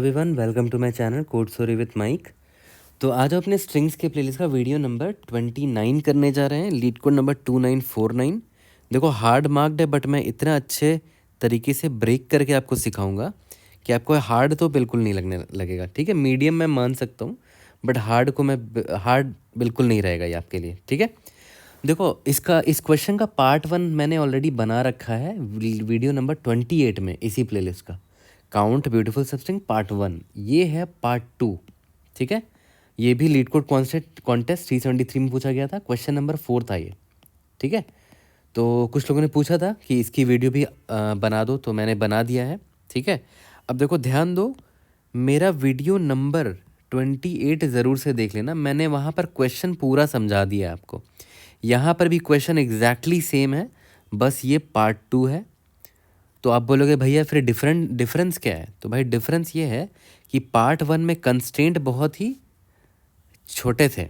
Everyone welcome to my channel code story with Mike. तो आज हम अपने स्ट्रिंग्स के प्लेलिस्ट का वीडियो नंबर 29 करने जा रहे हैं, लीड कोड नंबर 2949। देखो हार्ड मार्क्ड है बट मैं इतना अच्छे तरीके से ब्रेक करके आपको सिखाऊंगा कि आपको हार्ड तो बिल्कुल नहीं लगने लगेगा। ठीक है, मीडियम मैं मान सकता हूँ बट हार्ड बिल्कुल नहीं रहेगा ये आपके लिए। ठीक है, देखो इस क्वेश्चन का पार्ट 1 मैंने ऑलरेडी बना रखा है वीडियो नंबर 28 में, इसी प्लेलिस्ट का काउंट ब्यूटीफुल सबस्ट्रिंग पार्ट 1। ये है पार्ट 2। ठीक है, ये भी लीड कोड कॉन्टेस्ट 373 में पूछा गया था, क्वेश्चन नंबर 4 था ये। ठीक है, तो कुछ लोगों ने पूछा था कि इसकी वीडियो भी बना दो, तो मैंने बना दिया है। ठीक है, अब देखो ध्यान दो, मेरा वीडियो नंबर 28 ज़रूर से देख लेना, मैंने वहाँ पर क्वेश्चन पूरा समझा दिया है आपको। यहाँ पर भी क्वेश्चन एग्जैक्टली सेम है, बस ये पार्ट 2 है। तो आप बोलोगे भैया फिर डिफरेंस क्या है? तो भाई डिफरेंस ये है कि पार्ट 1 में कंस्ट्रेंट बहुत ही छोटे थे,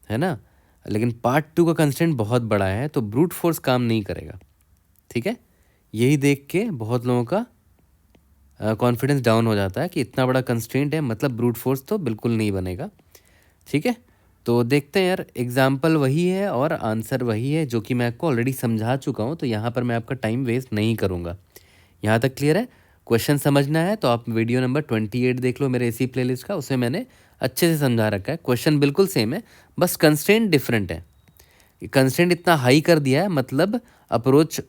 है ना, लेकिन पार्ट 2 का कंस्ट्रेंट बहुत बड़ा है, तो ब्रूट फोर्स काम नहीं करेगा। ठीक है, यही देख के बहुत लोगों का कॉन्फिडेंस डाउन हो जाता है कि इतना बड़ा कंस्ट्रेंट है मतलब ब्रूट फोर्स तो बिल्कुल नहीं बनेगा। ठीक है, तो देखते हैं यार, एग्जाम्पल वही है और आंसर वही है जो कि मैं आपको ऑलरेडी समझा चुका हूँ, तो यहाँ पर मैं आपका टाइम वेस्ट नहीं करूँगा। यहाँ तक क्लियर है? क्वेश्चन समझना है तो आप वीडियो नंबर 28 देख लो मेरे इसी प्लेलिस्ट का, उसमें मैंने अच्छे से समझा रखा है। क्वेश्चन बिल्कुल सेम है, बस कंस्ट्रेंट डिफरेंट है। कंस्ट्रेंट इतना हाई कर दिया है मतलब अप्रोच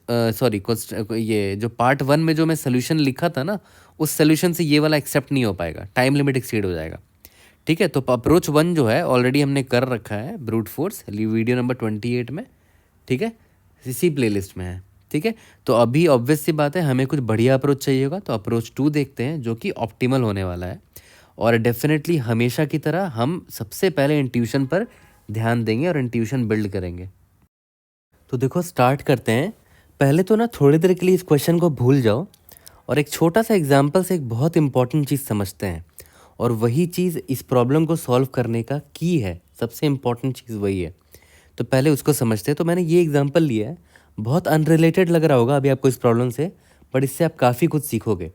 ये जो पार्ट 1 में जो मैं सोल्यूशन लिखा था ना, उस सोल्यूशन से ये वाला एक्सेप्ट नहीं हो पाएगा, टाइम लिमिट एक्सीड हो जाएगा। ठीक है, तो अप्रोच 1 जो है ऑलरेडी हमने कर रखा है ब्रूट फोर्स वीडियो नंबर 28 में। ठीक है, इसी प्लेलिस्ट में है। ठीक है, तो अभी ऑब्वियस सी बात है हमें कुछ बढ़िया अप्रोच चाहिए होगा, तो अप्रोच 2 देखते हैं जो कि ऑप्टिमल होने वाला है। और डेफिनेटली हमेशा की तरह हम सबसे पहले इंट्यूशन पर ध्यान देंगे और इंट्यूशन बिल्ड करेंगे। तो देखो स्टार्ट करते हैं। पहले तो ना थोड़ी देर के लिए इस क्वेश्चन को भूल जाओ और एक छोटा सा एग्जाम्पल से एक बहुत इंपॉर्टेंट चीज़ समझते हैं, और वही चीज़ इस प्रॉब्लम को सॉल्व करने का की है, सबसे इम्पॉर्टेंट चीज़ वही है। तो पहले उसको समझते हैं। तो मैंने ये एग्जांपल लिया है, बहुत अनरिलेटेड लग रहा होगा अभी आपको इस प्रॉब्लम से, बट इससे आप काफ़ी कुछ सीखोगे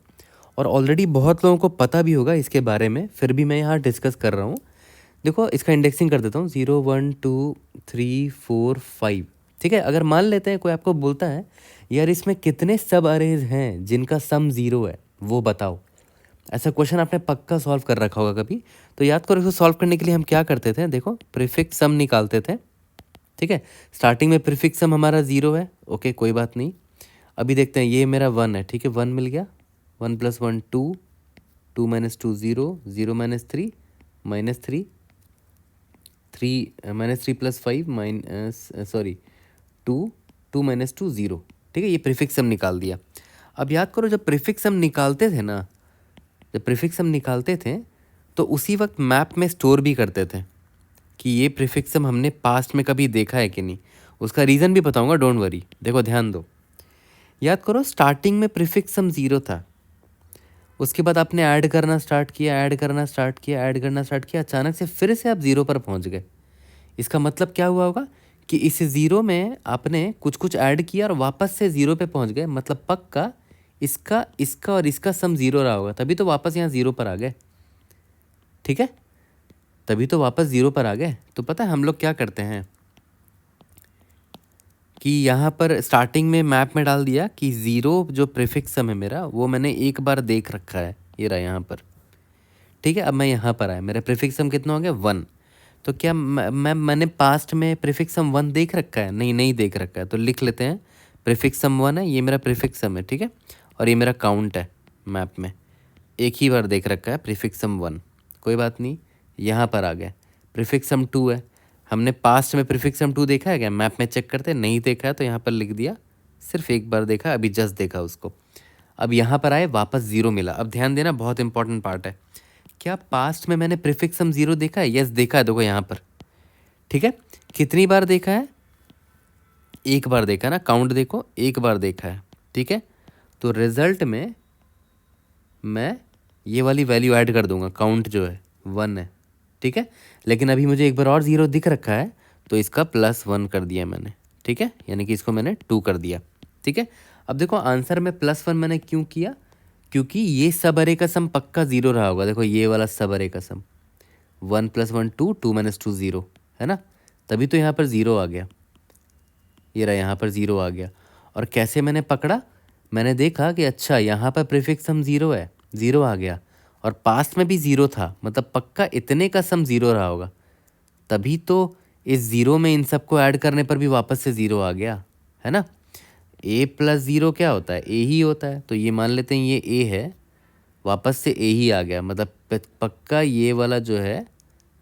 और ऑलरेडी बहुत लोगों को पता भी होगा इसके बारे में, फिर भी मैं यहाँ डिस्कस कर रहा हूँ। देखो इसका इंडेक्सिंग कर देता हूँ, 0 1 2 3 4 5। ठीक है, अगर मान लेते हैं कोई आपको बोलता है यार इसमें कितने सब अरेज हैं जिनका सम 0 है, वो बताओ। ऐसा क्वेश्चन आपने पक्का सॉल्व कर रखा होगा कभी। तो याद करो, इसको सॉल्व करने के लिए हम क्या करते थे, देखो प्रीफिक्स सम निकालते थे। ठीक है, स्टार्टिंग में प्रीफिक्स सम हमारा 0 है, ओके कोई बात नहीं। अभी देखते हैं, ये मेरा 1 है। ठीक है, 1 मिल गया, 1 + 1 2, 2 - 2 0, 0 - 3 -3, 3 -3 + 5 2, 2 - 2 0। ठीक है, ये प्रीफिक्स सम निकाल दिया। अब याद करो जब प्रीफिक्स सम निकालते थे ना, जब प्रीफिक्स सम निकालते थे तो उसी वक्त मैप में स्टोर भी करते थे कि ये प्रीफिक्स सम हमने पास्ट में कभी देखा है कि नहीं। उसका रीज़न भी बताऊंगा, डोंट वरी। देखो ध्यान दो, याद करो स्टार्टिंग में प्रीफिक्स सम 0 था, उसके बाद आपने ऐड करना स्टार्ट किया, ऐड करना स्टार्ट किया, ऐड करना स्टार्ट किया, अचानक से फिर से आप 0 पर पहुंच गए। इसका मतलब क्या हुआ होगा कि इस 0 में आपने कुछ कुछ ऐड किया और वापस से 0 पे पहुंच गए, मतलब पक्का इसका इसका और इसका सम 0 रहा होगा, तभी तो वापस यहाँ 0 पर आ गए। ठीक है, तभी तो वापस 0 पर आ गए। तो पता है हम लोग क्या करते हैं कि यहाँ पर स्टार्टिंग में मैप में डाल दिया कि 0 जो प्रीफिक्स सम है मेरा, वो मैंने एक बार देख रखा है, ये रहा यहाँ पर। ठीक है, अब मैं यहाँ पर आया, मेरा प्रीफिक्स सम कितना हो गया 1। तो क्या मैंने पास्ट में प्रीफिक्स सम 1 देख रखा है? नहीं, नहीं देख रखा है, तो लिख लेते हैं प्रीफिक्स सम 1 है, ये मेरा प्रीफिक्स सम है। ठीक है, और ये मेरा काउंट है मैप में, एक ही बार देख रखा है प्रीफिक्स सम 1, कोई बात नहीं। यहाँ पर आ गया प्रीफिक्स सम 2 है, हमने पास्ट में प्रीफिक्स सम 2 देखा है क्या? मैप में चेक करते हैं, नहीं देखा है तो यहाँ पर लिख दिया, सिर्फ एक बार देखा, अभी जस्ट देखा उसको। अब यहाँ पर आए, वापस 0 मिला। अब ध्यान देना, बहुत इंपॉर्टेंट पार्ट है, क्या पास्ट में मैंने प्रीफिक्स सम 0 देखा है? यस देखा है, देखो यहाँ पर। ठीक है, कितनी बार देखा है? एक बार देखा ना, काउंट देखो, एक बार देखा है। ठीक है, तो रिजल्ट में मैं ये वाली वैल्यू ऐड कर दूंगा, काउंट जो है 1 है। ठीक है, लेकिन अभी मुझे एक बार और 0 दिख रखा है, तो इसका +1 कर दिया मैंने। ठीक है, यानी कि इसको मैंने 2 कर दिया। ठीक है, अब देखो आंसर में +1 मैंने क्यों किया, क्योंकि ये सब अरे का सम पक्का ज़ीरो रहा होगा। देखो ये वाला सब अरे का सम 1 + 1 2, 2 - 2 0, है ना, तभी तो यहाँ पर ज़ीरो आ गया। ये रहा, यहाँ पर ज़ीरो आ गया। और कैसे मैंने पकड़ा, मैंने देखा कि अच्छा यहाँ पर प्रीफिक्स सम ज़ीरो है, ज़ीरो आ गया, और पास्ट में भी ज़ीरो था, मतलब पक्का इतने का सम ज़ीरो रहा होगा, तभी तो इस ज़ीरो में इन सबको ऐड करने पर भी वापस से ज़ीरो आ गया, है ना। a + 0 क्या होता है, a ही होता है, तो ये मान लेते हैं ये a है, वापस से a ही आ गया, मतलब पक्का ये वाला जो है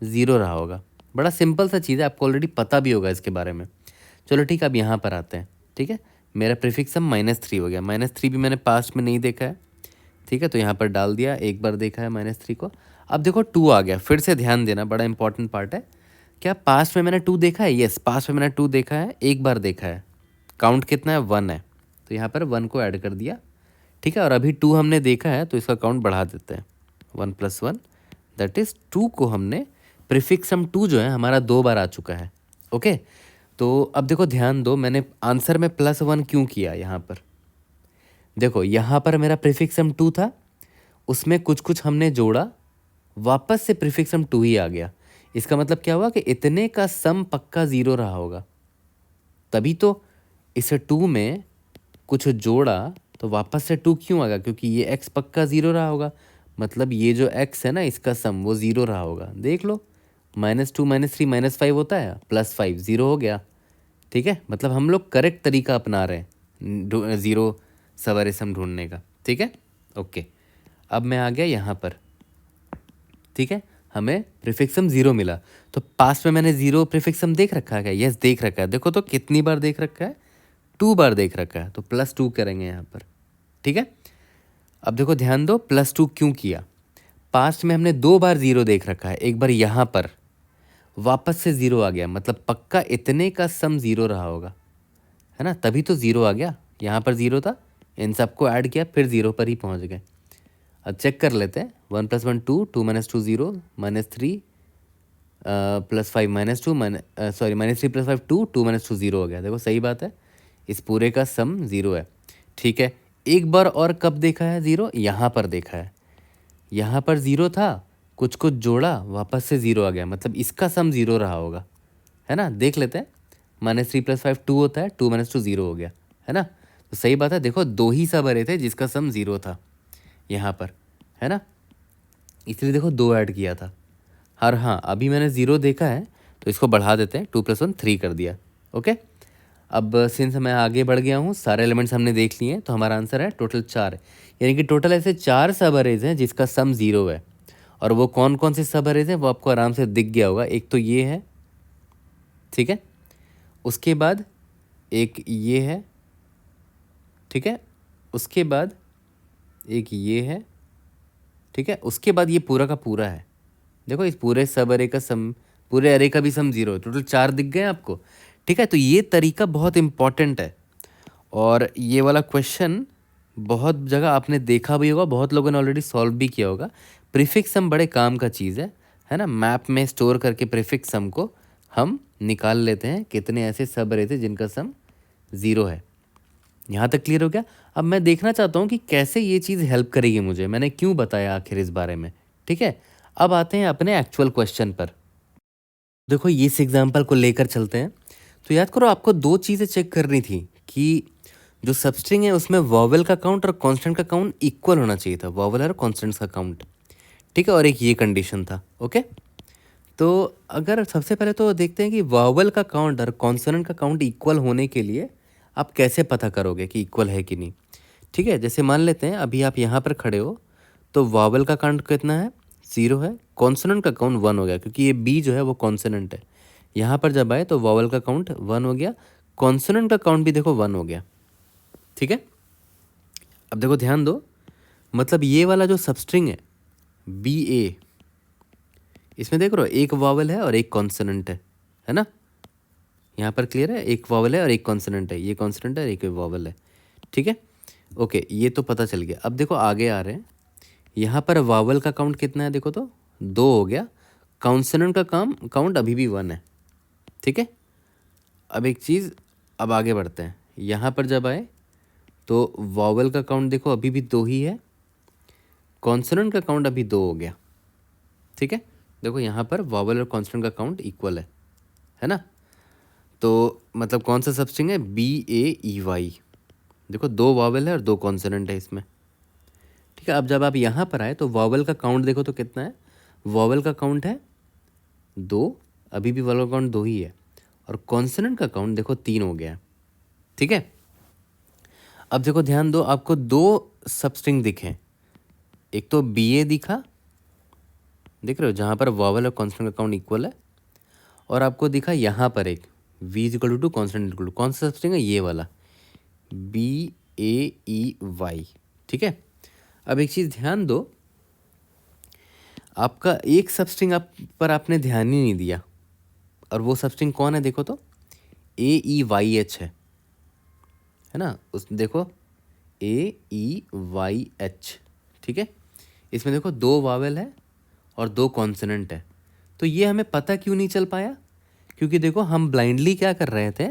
ज़ीरो रहा होगा। बड़ा सिंपल सा चीज़ है, आपको ऑलरेडी पता भी होगा इसके बारे में। चलो ठीक है, अब यहाँ पर आते हैं। ठीक है, मेरा प्रीफिक्स सम -3 हो गया। -3 भी मैंने पास्ट में नहीं देखा है, ठीक है, तो यहाँ पर डाल दिया, एक बार देखा है -3 को। अब देखो 2 आ गया, फिर से ध्यान देना, बड़ा इंपॉर्टेंट पार्ट है। क्या पास्ट में मैंने 2 देखा है? यस, पास्ट में मैंने 2 देखा है, एक बार देखा है। काउंट कितना है? 1 है, तो यहाँ पर 1 को ऐड कर दिया, ठीक है। और अभी 2 हमने देखा है, तो इसका काउंट बढ़ा देते हैं। 1 + 1 दैट इज़ 2 को हमने प्रीफिक्स सम 2 जो है हमारा 2 बार आ चुका है। ओके, तो अब देखो ध्यान दो, मैंने आंसर में +1 क्यों किया यहाँ पर। देखो यहाँ पर मेरा प्रीफिक्स सम 2 था, उसमें कुछ कुछ हमने जोड़ा, वापस से प्रीफिक्स सम 2 ही आ गया। इसका मतलब क्या हुआ कि इतने का सम पक्का ज़ीरो रहा होगा, तभी तो इस 2 में कुछ जोड़ा तो वापस से 2 क्यों आ गया, क्योंकि ये x पक्का ज़ीरो रहा होगा, मतलब ये जो x है ना, इसका सम वो ज़ीरो रहा होगा। देख लो, -2 -3 -5 होता है, +5 ज़ीरो हो गया, ठीक है। मतलब हम लोग करेक्ट तरीका अपना रहे हैं ज़ीरो सवारे सम ढूंढने का, ठीक है। ओके, अब मैं आ गया यहाँ पर, ठीक है, हमें प्रीफिक्स सम ज़ीरो मिला। तो पास्ट में मैंने ज़ीरो प्रीफिक्स सम देख रखा है क्या? यस, देख रखा है। देखो तो कितनी बार देख रखा है, 2 बार देख रखा है, तो +2 करेंगे यहाँ पर, ठीक है। अब देखो ध्यान दो, +2 क्यों किया, पास्ट में हमने 2 बार ज़ीरो देख रखा है, एक बार यहाँ पर वापस से ज़ीरो आ गया, मतलब पक्का इतने का सम ज़ीरो रहा होगा, है ना, तभी तो ज़ीरो आ गया। यहाँ पर ज़ीरो था, इन सबको ऐड किया, फिर ज़ीरो पर ही पहुँच गए। अब चेक कर लेते हैं, 1 + 1 2, 2 - 2 0, -3 +5 -2 सॉरी -3 + 5 2, 2 - 2 0 हो गया। देखो सही बात है, इस पूरे का सम ज़ीरो है, ठीक है। एक बार और कब देखा है ज़ीरो? यहाँ पर देखा है, यहाँ पर ज़ीरो था, कुछ कुछ जोड़ा, वापस से ज़ीरो आ गया, मतलब इसका सम ज़ीरो रहा होगा, है ना। देख लेते हैं, -3 + 5 2 होता है, 2 - 2 0 हो गया, है ना। तो सही बात है, देखो 2 ही सब अरे थे जिसका सम ज़ीरो था यहाँ पर, है ना, इसलिए देखो 2 ऐड किया था। और हाँ, अभी मैंने ज़ीरो देखा है, तो इसको बढ़ा देते हैं, 2 + 1 3 कर दिया। ओके, अब सिंस मैं आगे बढ़ गया हूँ, सारे एलिमेंट्स हमने देख लिए हैं, तो हमारा आंसर है टोटल 4, यानी कि टोटल ऐसे 4 सब अरेज हैं जिसका सम ज़ीरो है। और वो कौन कौन से सब अरेज हैं वो आपको आराम से दिख गया होगा। एक तो ये है, ठीक है, उसके बाद एक ये है, ठीक है, उसके बाद एक ये है, ठीक है, उसके बाद ये पूरा का पूरा है। देखो इस पूरे सब अरे का सम, पूरे अरे का भी सम ज़ीरो है, टोटल 4 दिख गए आपको, ठीक है। तो ये तरीका बहुत इंपॉर्टेंट है, और ये वाला क्वेश्चन बहुत जगह आपने देखा भी होगा, बहुत लोगों ने ऑलरेडी सॉल्व भी किया होगा। प्रीफिक्स सम बड़े काम का चीज़ है ना। मैप में स्टोर करके प्रीफिक्स सम को हम निकाल लेते हैं, कितने ऐसे सब अरे थे जिनका सम ज़ीरो है। यहाँ तक क्लियर हो गया। अब मैं देखना चाहता हूँ कि कैसे ये चीज़ हेल्प करेगी मुझे, मैंने क्यों बताया आखिर इस बारे में, ठीक है। अब आते हैं अपने एक्चुअल क्वेश्चन पर। देखो ये इस एग्जाम्पल को लेकर चलते हैं। तो याद करो, आपको 2 चीज़ें चेक करनी थी कि जो सबस्ट्रिंग है उसमें वॉवेल का काउंट और कॉन्स्टेंट का काउंट इक्वल होना चाहिए था, वॉवेल और कॉन्स्टेंट्स का काउंट, ठीक है। और एक ये कंडीशन था, ओके। तो अगर सबसे पहले तो देखते हैं कि वॉवेल का काउंट और कॉन्सोनेंट का काउंट इक्वल होने के लिए आप कैसे पता करोगे कि इक्वल है कि नहीं, ठीक है। जैसे मान लेते हैं अभी आप यहाँ पर खड़े हो, तो वॉवेल का काउंट कितना है? 0 है। कॉन्सोनेंट का काउंट 1 हो गया, क्योंकि ये बी जो है वो कॉन्सोनेंट है। यहाँ पर जब आए तो वॉवेल का काउंट 1 हो गया, कॉन्सोनेंट का काउंट भी देखो 1 हो गया, ठीक है। अब देखो ध्यान दो, मतलब ये वाला जो सबस्ट्रिंग है बी ए, इसमें देख रहे हो एक वॉवेल है और एक कॉन्सोनेंट है ना। यहाँ पर क्लियर है, एक वॉवेल है और एक कॉन्सोनेंट है, ये कॉन्सोनेंट है और एक वॉवेल है, ठीक है। ओके, ये तो पता चल गया। अब देखो आगे आ रहे हैं, यहाँ पर वॉवेल का काउंट कितना है? देखो तो 2 हो गया, कॉन्सोनेंट का काउंट अभी भी 1 है, ठीक है। अब एक चीज़, अब आगे बढ़ते हैं, यहाँ पर जब आए तो वॉवेल का काउंट देखो अभी भी 2 ही है, कॉन्सोनेंट का काउंट अभी 2 हो गया, ठीक है। देखो यहाँ पर वॉवल और कॉन्सोनेंट का काउंट इक्वल है ना। तो मतलब कौन सा सबस्ट्रिंग है, BAEY। देखो 2 वॉवल है और 2 कॉन्सोनेंट है इसमें, ठीक है। अब जब आप यहाँ पर आए तो वॉवल का काउंट देखो तो कितना है, वॉवल का काउंट है 2, अभी भी वॉवल का काउंट 2 ही है, और कॉन्सोनेंट का काउंट देखो 3 हो गया है, ठीक है। अब देखो ध्यान दो, आपको 2 सबस्ट्रिंग दिखे, एक तो BA दिखा, देख रहे हो, जहाँ पर वॉवल और कॉन्सोनेंट का काउंट इक्वल है, और आपको दिखा यहाँ पर एक V equal to consonant equal to, कौन सा सबस्ट्रिंग है, ये वाला BAEY, ठीक है। अब एक चीज़ ध्यान दो, आपका एक सबस्ट्रिंग आप पर आपने ध्यान ही नहीं दिया, और वो सबस्ट्रिंग कौन है, देखो तो AEYH है ना। उस देखो AEYH, ठीक है। इसमें देखो 2 वावेल है और 2 कॉन्सोनेंट है। तो ये हमें पता क्यों नहीं चल पाया, क्योंकि देखो हम ब्लाइंडली क्या कर रहे थे,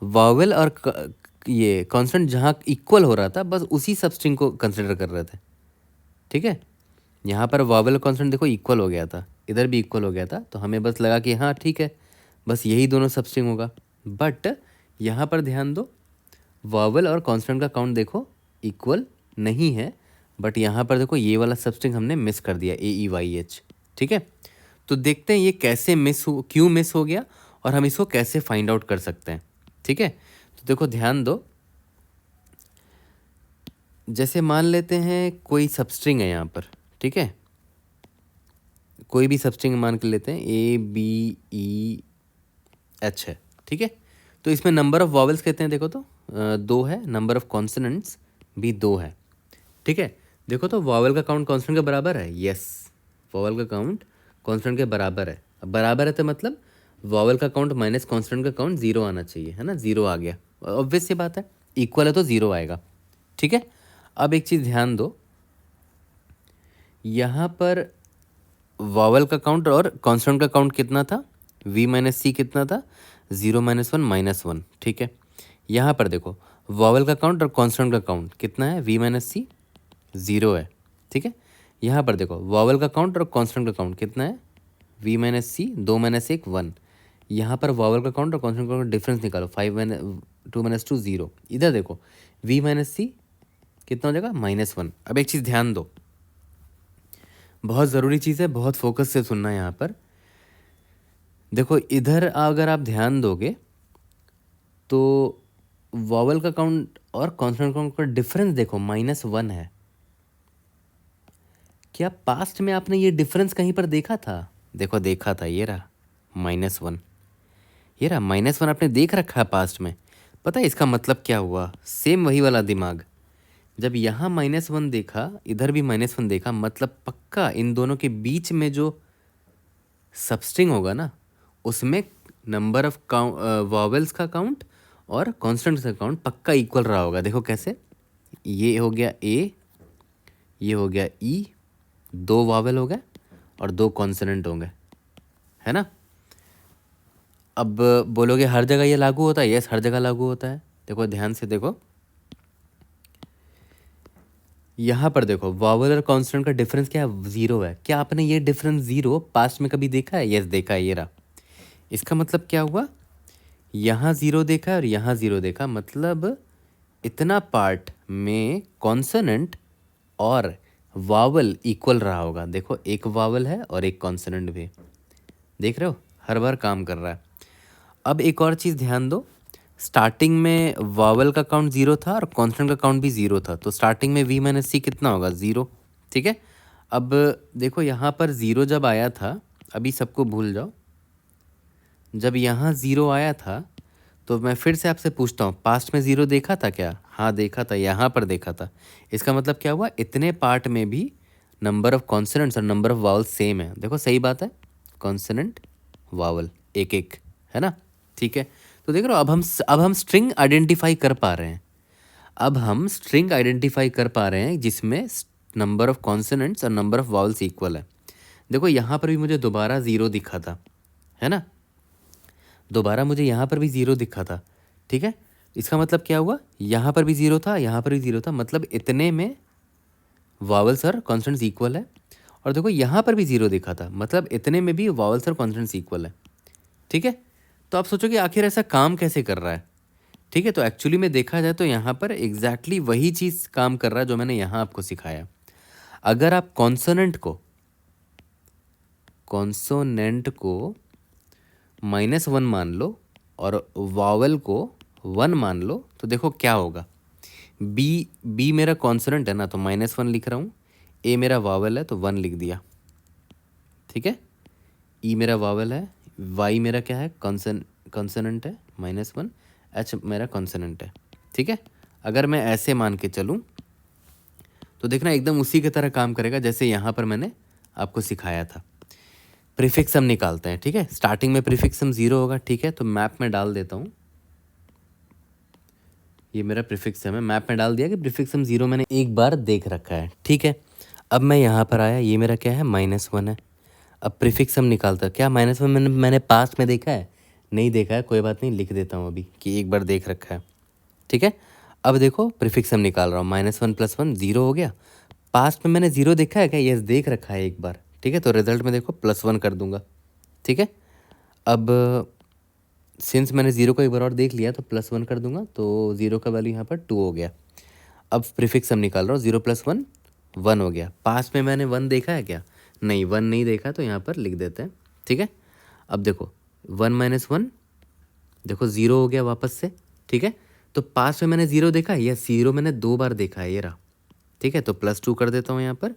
वावेल और ये कॉन्सोनेंट जहाँ इक्वल हो रहा था बस उसी सबस्ट्रिंग को कंसिडर कर रहे थे, ठीक है। यहाँ पर वावेल और कॉन्सोनेंट देखो इक्वल हो गया था, इधर भी इक्वल हो गया था, तो हमें बस लगा कि हाँ ठीक है, बस यही दोनों सबस्ट्रिंग होगा। बट यहाँ पर ध्यान दो, वावेल और कॉन्सोनेंट का काउंट देखो इक्वल नहीं है, बट यहाँ पर देखो ये वाला सबस्ट्रिंग हमने मिस कर दिया, AEYH, ठीक है। तो देखते हैं ये कैसे क्यों मिस हो गया, और हम इसको कैसे फाइंड आउट कर सकते हैं, ठीक है। तो देखो ध्यान दो, जैसे मान लेते हैं कोई सबस्ट्रिंग है यहाँ पर, ठीक है, कोई भी सबस्ट्रिंग मान के लेते हैं ABEH है, ठीक है। तो इसमें नंबर ऑफ वॉवेल्स कहते हैं, देखो तो 2 है, नंबर ऑफ कॉन्सोनेंट्स भी 2 है, ठीक है। देखो तो वॉवेल का काउंट कॉन्सोनेंट के बराबर है, यस, वॉवेल का काउंट कॉन्सोनेंट के बराबर है। अब बराबर है तो मतलब वॉवेल का काउंट माइनस कॉन्सोनेंट का काउंट 0 आना चाहिए, है ना, 0 आ गया, ऑब्वियस सी बात है, इक्वल है तो 0 आएगा, ठीक है। अब एक चीज़ ध्यान दो, यहाँ पर वॉवेल का काउंट और कॉन्सोनेंट का काउंट कितना था, V माइनस C कितना था, 0 -1 -1, ठीक है। यहाँ पर देखो वॉवेल का काउंट और कॉन्सोनेंट का काउंट कितना है, V माइनस C 0 है, ठीक है। यहाँ पर देखो वॉवेल का काउंट और कॉन्सोनेंट का काउंट कितना है, V माइनस C 2 - 1 1। यहाँ पर वॉवेल का काउंट और कॉन्सोनेंट का काउंट डिफरेंस निकालो, 2 - 2 0। इधर देखो V माइनस C कितना हो जाएगा, -1। अब एक चीज़ ध्यान दो, बहुत ज़रूरी चीज़ है, बहुत फोकस से सुनना है यहाँ पर। देखो इधर अगर आप ध्यान दोगे तो वॉवेल का काउंट और कॉन्सोनेंट काउंट का डिफरेंस देखो -1 है। क्या पास्ट में आपने ये डिफरेंस कहीं पर देखा था, देखो देखा था, ये रहा -1, ये रहा -1 आपने देख रखा है पास्ट में। पता है इसका मतलब क्या हुआ, सेम वही वाला दिमाग, जब यहाँ -1 देखा इधर भी -1 देखा, मतलब पक्का इन दोनों के बीच में जो सबस्ट्रिंग होगा ना, उसमें नंबर ऑफ वॉवेल्स का काउंट और कॉन्स्टेंट्स का काउंट पक्का इक्वल रहा होगा। देखो कैसे, ये हो गया A, ये हो गया E, 2 वॉवेल हो गए और 2 कॉन्सोनेंट होंगे, है ना। अब बोलोगे हर जगह ये लागू होता है, यस हर जगह लागू होता है। देखो ध्यान से देखो, यहाँ पर देखो वॉवेल और कॉन्स्टेंट का डिफरेंस क्या है, 0 है। क्या आपने ये डिफरेंस 0 पास्ट में कभी देखा है, यस देखा है, ये रहा। इसका मतलब क्या हुआ, यहाँ 0 देखा है और यहाँ 0 देखा, मतलब इतना पार्ट में कॉन्सोनेंट और वावल इक्वल रहा होगा। देखो एक वावल है और एक कॉन्सोनेंट भी, देख रहे हो, हर बार काम कर रहा है। अब एक और चीज़ ध्यान दो, स्टार्टिंग में वावल का काउंट 0 था और कॉन्सोनेंट का काउंट भी 0 था, तो स्टार्टिंग में V माइनस C कितना होगा, 0, ठीक है। अब देखो यहाँ पर 0 जब आया था, अभी सबको भूल जाओ, जब यहाँ 0 आया था तो मैं फिर से आपसे पूछता हूँ, पास्ट में 0 देखा था क्या, हाँ देखा था, यहाँ पर देखा था। इसका मतलब क्या हुआ, इतने पार्ट में भी नंबर ऑफ कॉन्सोनेंट्स और नंबर ऑफ वावल सेम है। देखो सही बात है, कॉन्सोनेंट वावल एक एक, है ना, ठीक है। तो देख रहे हो, अब हम स्ट्रिंग आइडेंटिफाई कर पा रहे हैं, अब हम स्ट्रिंग आइडेंटिफाई कर पा रहे हैं जिसमें नंबर ऑफ कॉन्सोनेंट्स और नंबर ऑफ वावल्स इक्वल है। देखो यहाँ पर भी मुझे दोबारा 0 दिखा था, है ना, दोबारा मुझे यहाँ पर भी 0 दिखा था, ठीक है। इसका मतलब क्या हुआ, यहाँ पर भी 0 था, यहाँ पर भी 0 था, मतलब इतने में वावल्स और कॉन्सोनेंट्स इक्वल है, और देखो यहाँ पर भी जीरो दिखा था, मतलब इतने में भी वावल्स और कॉन्सोनेंट्स इक्वल है। ठीक है, तो आप सोचो कि आखिर ऐसा काम कैसे कर रहा है। ठीक है, तो एक्चुअली में देखा जाए तो यहाँ पर एग्जैक्टली वही चीज़ काम कर रहा है जो मैंने यहाँ आपको सिखाया। अगर आप कॉन्सोनेंट को -1 मान लो और वावल को 1 मान लो, तो देखो क्या होगा। बी मेरा कॉन्सोनेंट है ना, तो -1 लिख रहा हूँ। ए मेरा वावल है तो 1 लिख दिया। ठीक है, ई मेरा वावल है, वाई मेरा क्या है, कॉन्सोनेंट है -1, एच मेरा कॉन्सोनेंट है। ठीक है, अगर मैं ऐसे मान के चलूँ तो देखना एकदम उसी की तरह काम करेगा जैसे यहाँ पर मैंने आपको सिखाया था। प्रीफिक्स हम निकालते हैं। ठीक है, स्टार्टिंग में प्रीफिक्स हम 0 होगा। ठीक है, तो मैप में डाल देता हूँ, ये मेरा प्रीफिक्स है, मैं मैप में डाल दिया कि प्रीफिक्स हम 0 मैंने एक बार देख रखा है। ठीक है, अब मैं यहाँ पर आया, ये मेरा क्या है, -1 है। अब प्रीफिक्स हम निकालता, क्या -1 मैंने पास्ट में देखा है, नहीं देखा है, कोई बात नहीं, लिख देता हूँ अभी कि एक बार देख रखा है। ठीक है, अब देखो प्रीफिक्स हम निकाल रहा हूँ, -1 + 1 0 हो गया। पास्ट में मैंने 0 देखा है क्या, यस देख रखा है एक बार। ठीक है, तो रिजल्ट में देखो +1 कर दूंगा। ठीक है, अब सिंस मैंने 0 को एक बार और देख लिया तो +1 कर दूंगा, तो 0 का वैल्यू यहाँ पर 2 हो गया। अब प्रीफिक्स हम निकाल रहा हूँ, 0 + 1 1 हो गया। पास्ट में मैंने 1 देखा है क्या, नहीं 1 नहीं देखा, तो यहाँ पर लिख देते हैं। ठीक है, अब देखो 1 - 1 देखो 0 हो गया वापस से। ठीक है, तो पास्ट में मैंने 0 देखा है, यस 0 मैंने 2 बार देखा है, ये रहा। ठीक है, तो +2 कर देता हूँ यहाँ पर,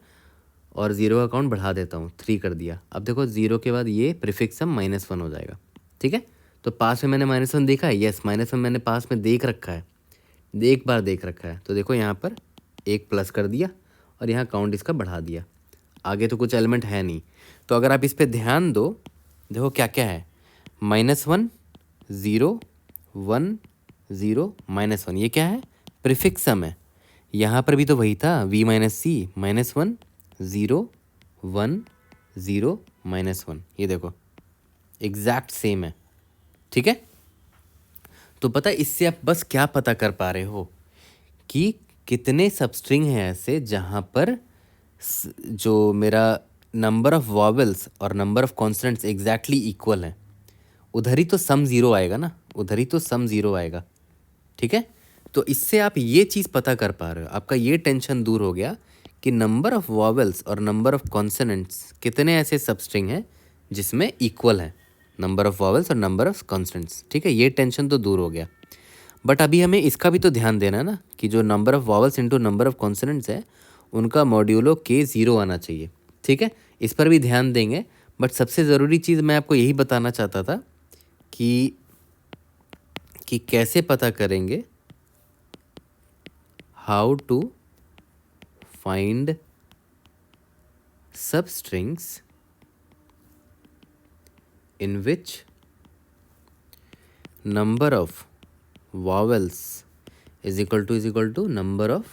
और 0 का काउंट बढ़ा देता हूँ, 3 कर दिया। अब देखो 0 के बाद ये प्रीफिक्स हम -1 हो जाएगा। ठीक है, तो पास में मैंने -1 देखा है, यस -1 मैंने पास में देख रखा है, एक बार देख रखा है, तो देखो यहाँ पर एक प्लस कर दिया और यहाँ काउंट इसका बढ़ा दिया। आगे तो कुछ एलिमेंट है नहीं, तो अगर आप इस पर ध्यान दो, देखो क्या क्या है, -1 0 1 0 -1, ये क्या है, प्रीफिक्स सम है। यहाँ पर भी तो वही था, v - c -1 0 1 0 -1, ये देखो एग्जैक्ट सेम है। ठीक है, तो पता है इससे आप बस क्या पता कर पा रहे हो कि कितने सबस्ट्रिंग हैं ऐसे जहाँ पर जो मेरा नंबर ऑफ वॉवेल्स और number of consonants exactly equal हैं, उधर ही तो सम 0 आएगा ना, उधर ही तो सम 0 आएगा। ठीक है, तो इससे आप ये चीज़ पता कर पा रहे हो, आपका ये टेंशन दूर हो गया कि नंबर ऑफ वॉवेल्स और नंबर ऑफ कॉन्सोनेंट्स कितने ऐसे सबस्ट्रिंग हैं जिसमें इक्वल है, नंबर ऑफ वॉवेल्स और नंबर ऑफ कॉन्सोनेंट्स। ठीक है, ये टेंशन तो दूर हो गया, बट अभी हमें इसका भी तो ध्यान देना है ना कि जो number of vowels into number of consonants है उनका मॉड्यूलो के 0 आना चाहिए। ठीक है, इस पर भी ध्यान देंगे, बट सबसे ज़रूरी चीज़ मैं आपको यही बताना चाहता था कि कैसे पता करेंगे, how to find substrings in which number of vowels is equal to number of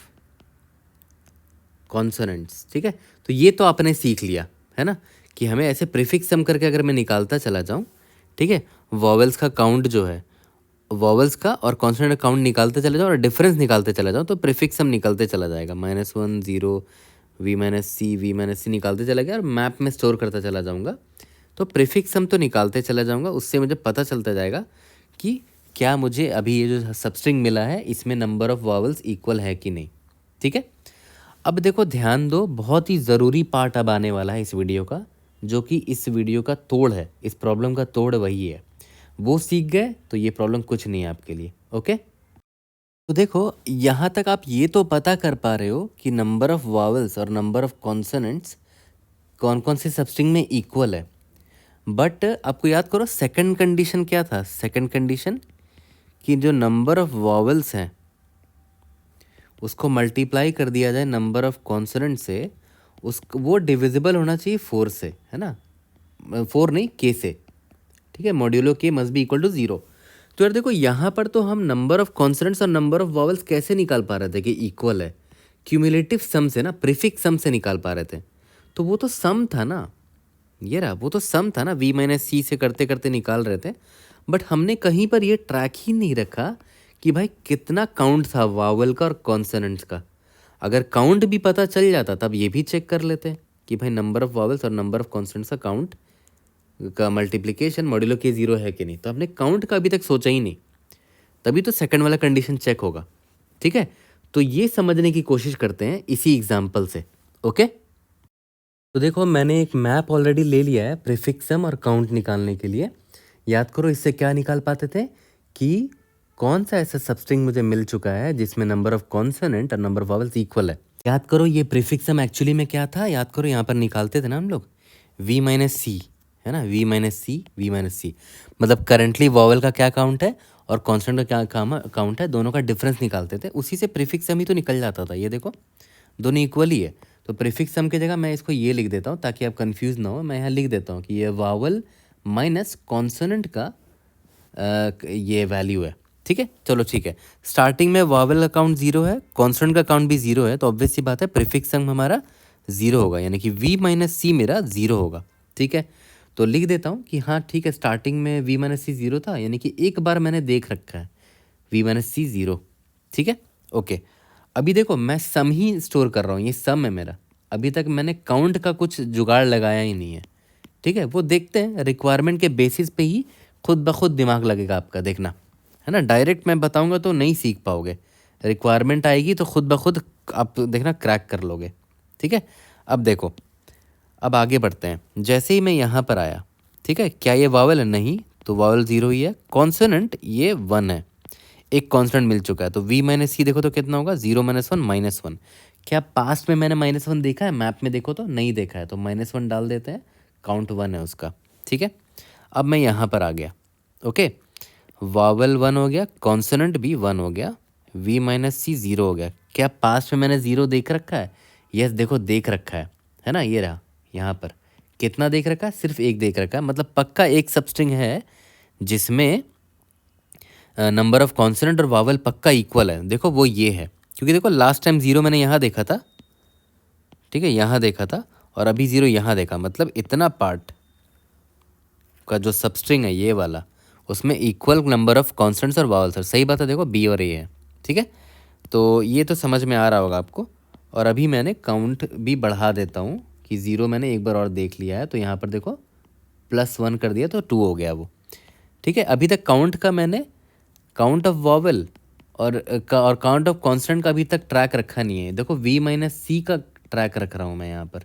consonants। ठीक है, तो ये तो आपने सीख लिया है ना कि हमें ऐसे प्रीफिक्स सम करके अगर मैं निकालता चला जाऊँ, ठीक है, वॉवेल्स का काउंट जो है, वॉवेल्स का और कॉन्सोनेंट का काउंट निकालते चले जाओ और डिफरेंस निकालते चला जाओ, तो प्रीफिक्स सम निकलते चला जाएगा, -1 0 v - c निकालते चला गया और मैप में स्टोर करता चला जाऊँगा, तो प्रीफिक्स सम तो निकालते चला जाऊँगा, उससे मुझे पता चलता जाएगा कि क्या मुझे अभी ये जो सबस्ट्रिंग मिला है इसमें नंबर ऑफ़ वॉवेल्स इक्वल है कि नहीं। ठीक है, अब देखो ध्यान दो, बहुत ही ज़रूरी पार्ट अब आने वाला है इस वीडियो का, जो कि इस वीडियो का तोड़ है, इस प्रॉब्लम का तोड़ वही है। वो सीख गए तो ये प्रॉब्लम कुछ नहीं है आपके लिए। ओके, तो देखो यहाँ तक आप ये तो पता कर पा रहे हो कि नंबर ऑफ़ वॉवेल्स और नंबर ऑफ़ कॉन्सोनेंट्स कौन कौन से सबस्ट्रिंग में इक्वल है, बट आपको याद करो सेकंड कंडीशन क्या था, सेकंड कंडीशन कि जो नंबर ऑफ़ वॉवेल्स हैं उसको मल्टीप्लाई कर दिया जाए नंबर ऑफ़ कॉन्सोनेंट से, वो डिविजिबल होना चाहिए 4 से, है ना, 4 नहीं k से। ठीक है, modulo k must be equal to 0। तो यार देखो यहाँ पर तो हम नंबर ऑफ़ कॉन्सोनेंट्स और नंबर ऑफ़ वॉवेल्स कैसे निकाल पा रहे थे कि इक्वल है, क्यूमुलेटिव सम से ना, प्रीफिक्स सम से निकाल पा रहे थे, तो वो तो सम था ना, ये रहा, वो तो सम था ना, v - c से करते करते निकाल रहे थे, बट हमने कहीं पर ये ट्रैक ही नहीं रखा कि भाई कितना काउंट था वावल का और कॉन्सोनेंट्स का। अगर काउंट भी पता चल जाता तब ये भी चेक कर लेते कि भाई नंबर ऑफ वॉवल्स और नंबर ऑफ कॉन्सोनेंट्स का काउंट का मल्टीप्लिकेशन मॉड्यूलो के 0 है कि नहीं। तो आपने काउंट का अभी तक सोचा ही नहीं, तभी तो सेकंड वाला कंडीशन चेक होगा। ठीक है, तो ये समझने की कोशिश करते हैं इसी एग्जाम्पल से। ओके, तो देखो मैंने एक मैप ऑलरेडी ले लिया है प्रीफिक्स सम और काउंट निकालने के लिए। याद करो इससे क्या निकाल पाते थे कि कौन सा ऐसा सबस्ट्रिंग मुझे मिल चुका है जिसमें नंबर ऑफ कॉन्सोनेंट और नंबर ऑफ वॉवल्स इक्वल है। याद करो ये प्रीफिक्स सम एक्चुअली में क्या था, याद करो यहाँ पर निकालते थे ना हम लोग v माइनस सी, है ना, v माइनस सी, v माइनस सी, मतलब करंटली वॉवल का क्या काउंट है और कॉन्स्टेंट का क्या काउंट है, दोनों का डिफरेंस निकालते थे। उसी से प्रीफिक्स सम ही तो निकल जाता था। ये देखो दोनों इक्वल ही है, तो प्रीफिक्स सम की जगह मैं इसको ये लिख देता हूँ ताकि आप कंफ्यूज ना हो। मैं यहाँ लिख देता हूँ कि ये वावल माइनस कॉन्सोनेंट का ये वैल्यू है। ठीक है, चलो ठीक है। स्टार्टिंग में वावल का काउंट 0 है, कॉन्सोनेंट का काउंट भी 0 है, तो ऑब्वियस सी बात है प्रीफिक्स सम हमारा 0 होगा, यानी कि v माइनस सी मेरा 0 होगा। ठीक है, तो लिख देता हूँ कि हाँ ठीक है, स्टार्टिंग में v माइनस सी 0 था, यानी कि एक बार मैंने देख रखा है v माइनस सी 0। ठीक है, ओके। अभी देखो मैं सम ही स्टोर कर रहा हूँ, ये सम है मेरा, अभी तक मैंने काउंट का कुछ जुगाड़ लगाया ही नहीं है। ठीक है, वो देखते हैं, रिक्वायरमेंट के बेसिस पे ही खुद ब खुद दिमाग लगेगा आपका, देखना है ना। डायरेक्ट मैं बताऊंगा तो नहीं सीख पाओगे, रिक्वायरमेंट आएगी तो खुद ब खुद आप देखना क्रैक कर लोगे। ठीक है, अब देखो, अब आगे बढ़ते हैं। जैसे ही मैं यहाँ पर आया, ठीक है, क्या ये वावल है? नहीं, तो वावल 0 ही है। कॉन्सोनेंट ये 1 है, एक कॉन्स्टेंट मिल चुका है, तो v माइनस सी देखो तो कितना होगा, 0 माइनस वन माइनस वन। क्या पास्ट में मैंने -1 देखा है? मैप में देखो तो नहीं देखा है, तो -1 डाल देते हैं, काउंट 1 है उसका। ठीक है, अब मैं यहाँ पर आ गया। ओके, वावल 1 हो गया, कॉन्सोनेंट भी 1 हो गया, v माइनस सी 0 हो गया। क्या पास्ट में मैंने 0 देख रखा है? यस, देखो देख रखा है ना, ये रहा। यहाँ पर कितना देख रखा है? सिर्फ एक देख रखा है, मतलब पक्का एक सबस्ट्रिंग है जिसमें नंबर ऑफ कॉन्सोनेंट और वावल पक्का इक्वल है। देखो वो ये है, क्योंकि देखो लास्ट टाइम 0 मैंने यहाँ देखा था, ठीक है, यहाँ देखा था, और अभी 0 यहाँ देखा, मतलब इतना पार्ट का जो सबस्ट्रिंग है ये वाला, उसमें इक्वल नंबर ऑफ कॉन्सोनेंट्स और वावल्स है। सही बात है, देखो बी और ए है। ठीक है, तो ये तो समझ में आ रहा होगा आपको। और अभी मैंने काउंट भी बढ़ा देता हूँ कि 0 मैंने एक बार और देख लिया है, तो यहाँ पर देखो +1 कर दिया तो 2 हो गया वो। ठीक है, अभी तक काउंट का मैंने काउंट ऑफ वॉवल और काउंट ऑफ कॉन्स्टेंट का अभी तक ट्रैक रखा नहीं है। देखो v माइनस सी का ट्रैक रख रहा हूँ मैं यहाँ पर,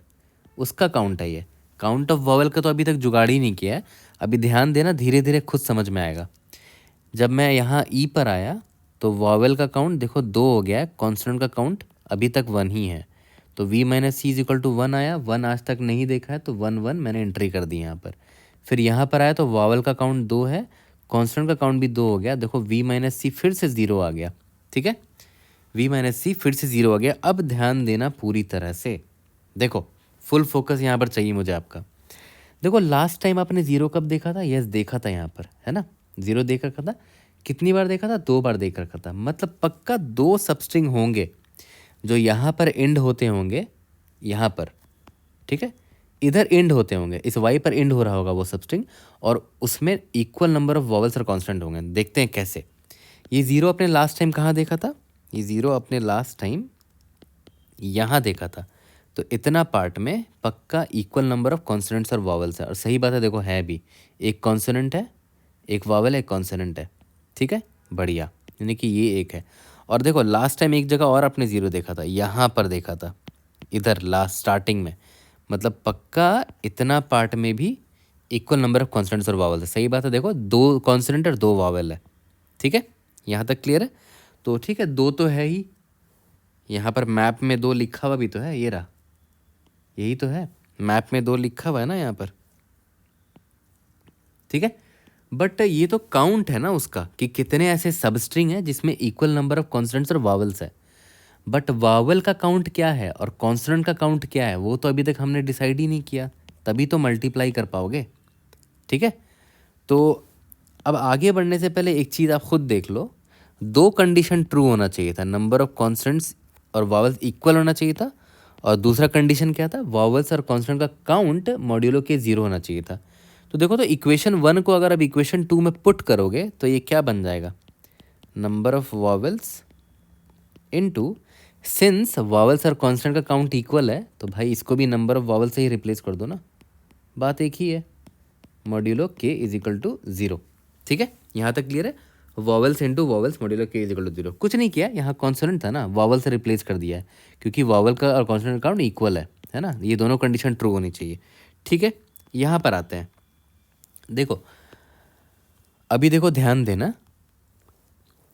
उसका काउंट है ये। काउंट ऑफ वॉवल का तो अभी तक जुगाड़ ही नहीं किया है। अभी ध्यान देना, धीरे धीरे खुद समझ में आएगा। जब मैं यहाँ ई पर आया तो वॉवल का काउंट देखो 2 हो गया है, कॉन्स्टेंट का काउंट अभी तक 1 ही है, तो v minus C is equal to 1 आया। 1 आज तक नहीं देखा है, तो 1 1 मैंने एंट्री कर दी यहाँ पर। फिर यहाँ पर आया तो वॉवल का काउंट 2 है, कांस्टेंट का काउंट भी 2 हो गया। देखो v माइनस सी फिर से 0 आ गया। ठीक है, v माइनस सी फिर से 0 आ गया। अब ध्यान देना पूरी तरह से, देखो फुल फोकस यहाँ पर चाहिए मुझे आपका। देखो लास्ट टाइम आपने 0 कब देखा था? यस, देखा था यहाँ पर, है ना, 0 देख रखा था। कितनी बार देखा था? 2 बार देख रखा था। मतलब पक्का 2 सबस्ट्रिंग होंगे जो यहाँ पर एंड होते होंगे, यहाँ पर, ठीक है, इधर एंड होते होंगे, इस वाई पर एंड हो रहा होगा वो सबस्ट्रिंग, और उसमें इक्वल नंबर ऑफ वॉवल्स और कांस्टेंट होंगे। देखते हैं कैसे। ये 0 अपने लास्ट टाइम कहाँ देखा था? ये 0 अपने लास्ट टाइम यहाँ देखा था, तो इतना पार्ट में पक्का इक्वल नंबर ऑफ कॉन्सोनेंट्स और वॉवल्स है। और सही बात है, देखो है भी, एक कॉन्सोनेंट है, एक वॉवल है, एक कॉन्सोनेंट है। ठीक है, बढ़िया, यानी कि ये एक है। और देखो लास्ट टाइम एक जगह और आपने 0 देखा था, यहाँ पर देखा था, इधर लास्ट स्टार्टिंग में, मतलब पक्का इतना पार्ट में भी इक्वल नंबर ऑफ कॉन्सोनेंट्स और वावल है। सही बात है, देखो 2 कॉन्सोनेंट और 2 वावल है। ठीक है, यहाँ तक क्लियर है? तो ठीक है, 2 तो है ही, यहाँ पर मैप में 2 लिखा हुआ भी तो है, ये रहा, यही तो है, मैप में 2 लिखा हुआ है ना यहाँ पर। ठीक है, बट ये तो काउंट है ना उसका, कि कितने ऐसे सबस्ट्रिंग है जिसमें इक्वल नंबर ऑफ कॉन्सोनेंट्स और वावल्स है। बट वावल का काउंट क्या है और कॉन्सोनेंट का काउंट क्या है, वो तो अभी तक हमने डिसाइड ही नहीं किया, तभी तो मल्टीप्लाई कर पाओगे। ठीक है, तो अब आगे बढ़ने से पहले एक चीज़ आप खुद देख लो, 2 कंडीशन ट्रू होना चाहिए था, नंबर ऑफ कॉन्स्टेंट्स और वावल्स इक्वल होना चाहिए था, और दूसरा कंडीशन क्या था, वावल्स और कॉन्स्टेंट का काउंट मॉड्यूलो के 0 होना चाहिए था। तो देखो, तो इक्वेशन 1 को अगर अब इक्वेशन 2 में पुट करोगे तो ये क्या बन जाएगा, number of vowels into since vowels और कॉन्सोनेंट का काउंट इक्वल है तो भाई इसको भी नंबर ऑफ वावल से ही रिप्लेस कर दो ना, बात एक ही है, मॉड्यूलो के इज इक्वल टू 0। ठीक है, यहाँ तक क्लियर है। वॉवल्स इंटू वॉवल्स मॉड्यूलो के इज इक्वल टू 0, कुछ नहीं किया, यहाँ कॉन्सोनेंट था ना, वावल से रिप्लेस कर दिया है, क्योंकि वावल का और कॉन्सोनेंट काउंट इक्वल है ना, ये दोनों कंडीशन ट्रू होनी चाहिए। ठीक है, यहाँ पर आते हैं, देखो अभी देखो ध्यान देना,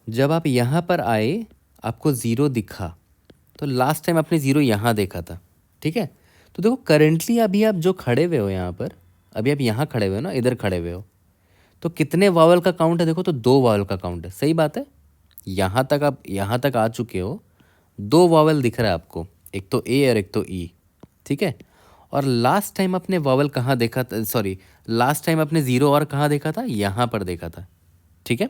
जब आप यहाँ पर आए आपको 0 दिखा, तो लास्ट टाइम आपने 0 यहाँ देखा था। ठीक है, तो देखो करेंटली अभी आप जो खड़े हुए हो यहाँ पर, अभी आप यहाँ खड़े हुए हो ना, इधर खड़े हुए हो, तो कितने वावल का काउंट है देखो, तो 2 वावल का काउंट है, सही बात है। यहाँ तक आप यहाँ तक आ चुके हो, 2 वावल दिख रहा है आपको, एक तो ए और एक तो ई। ठीक है, और लास्ट टाइम आपने वावल कहाँ देखा था, सॉरी लास्ट टाइम आपने 0 और कहाँ देखा था, यहाँ पर देखा था। ठीक है,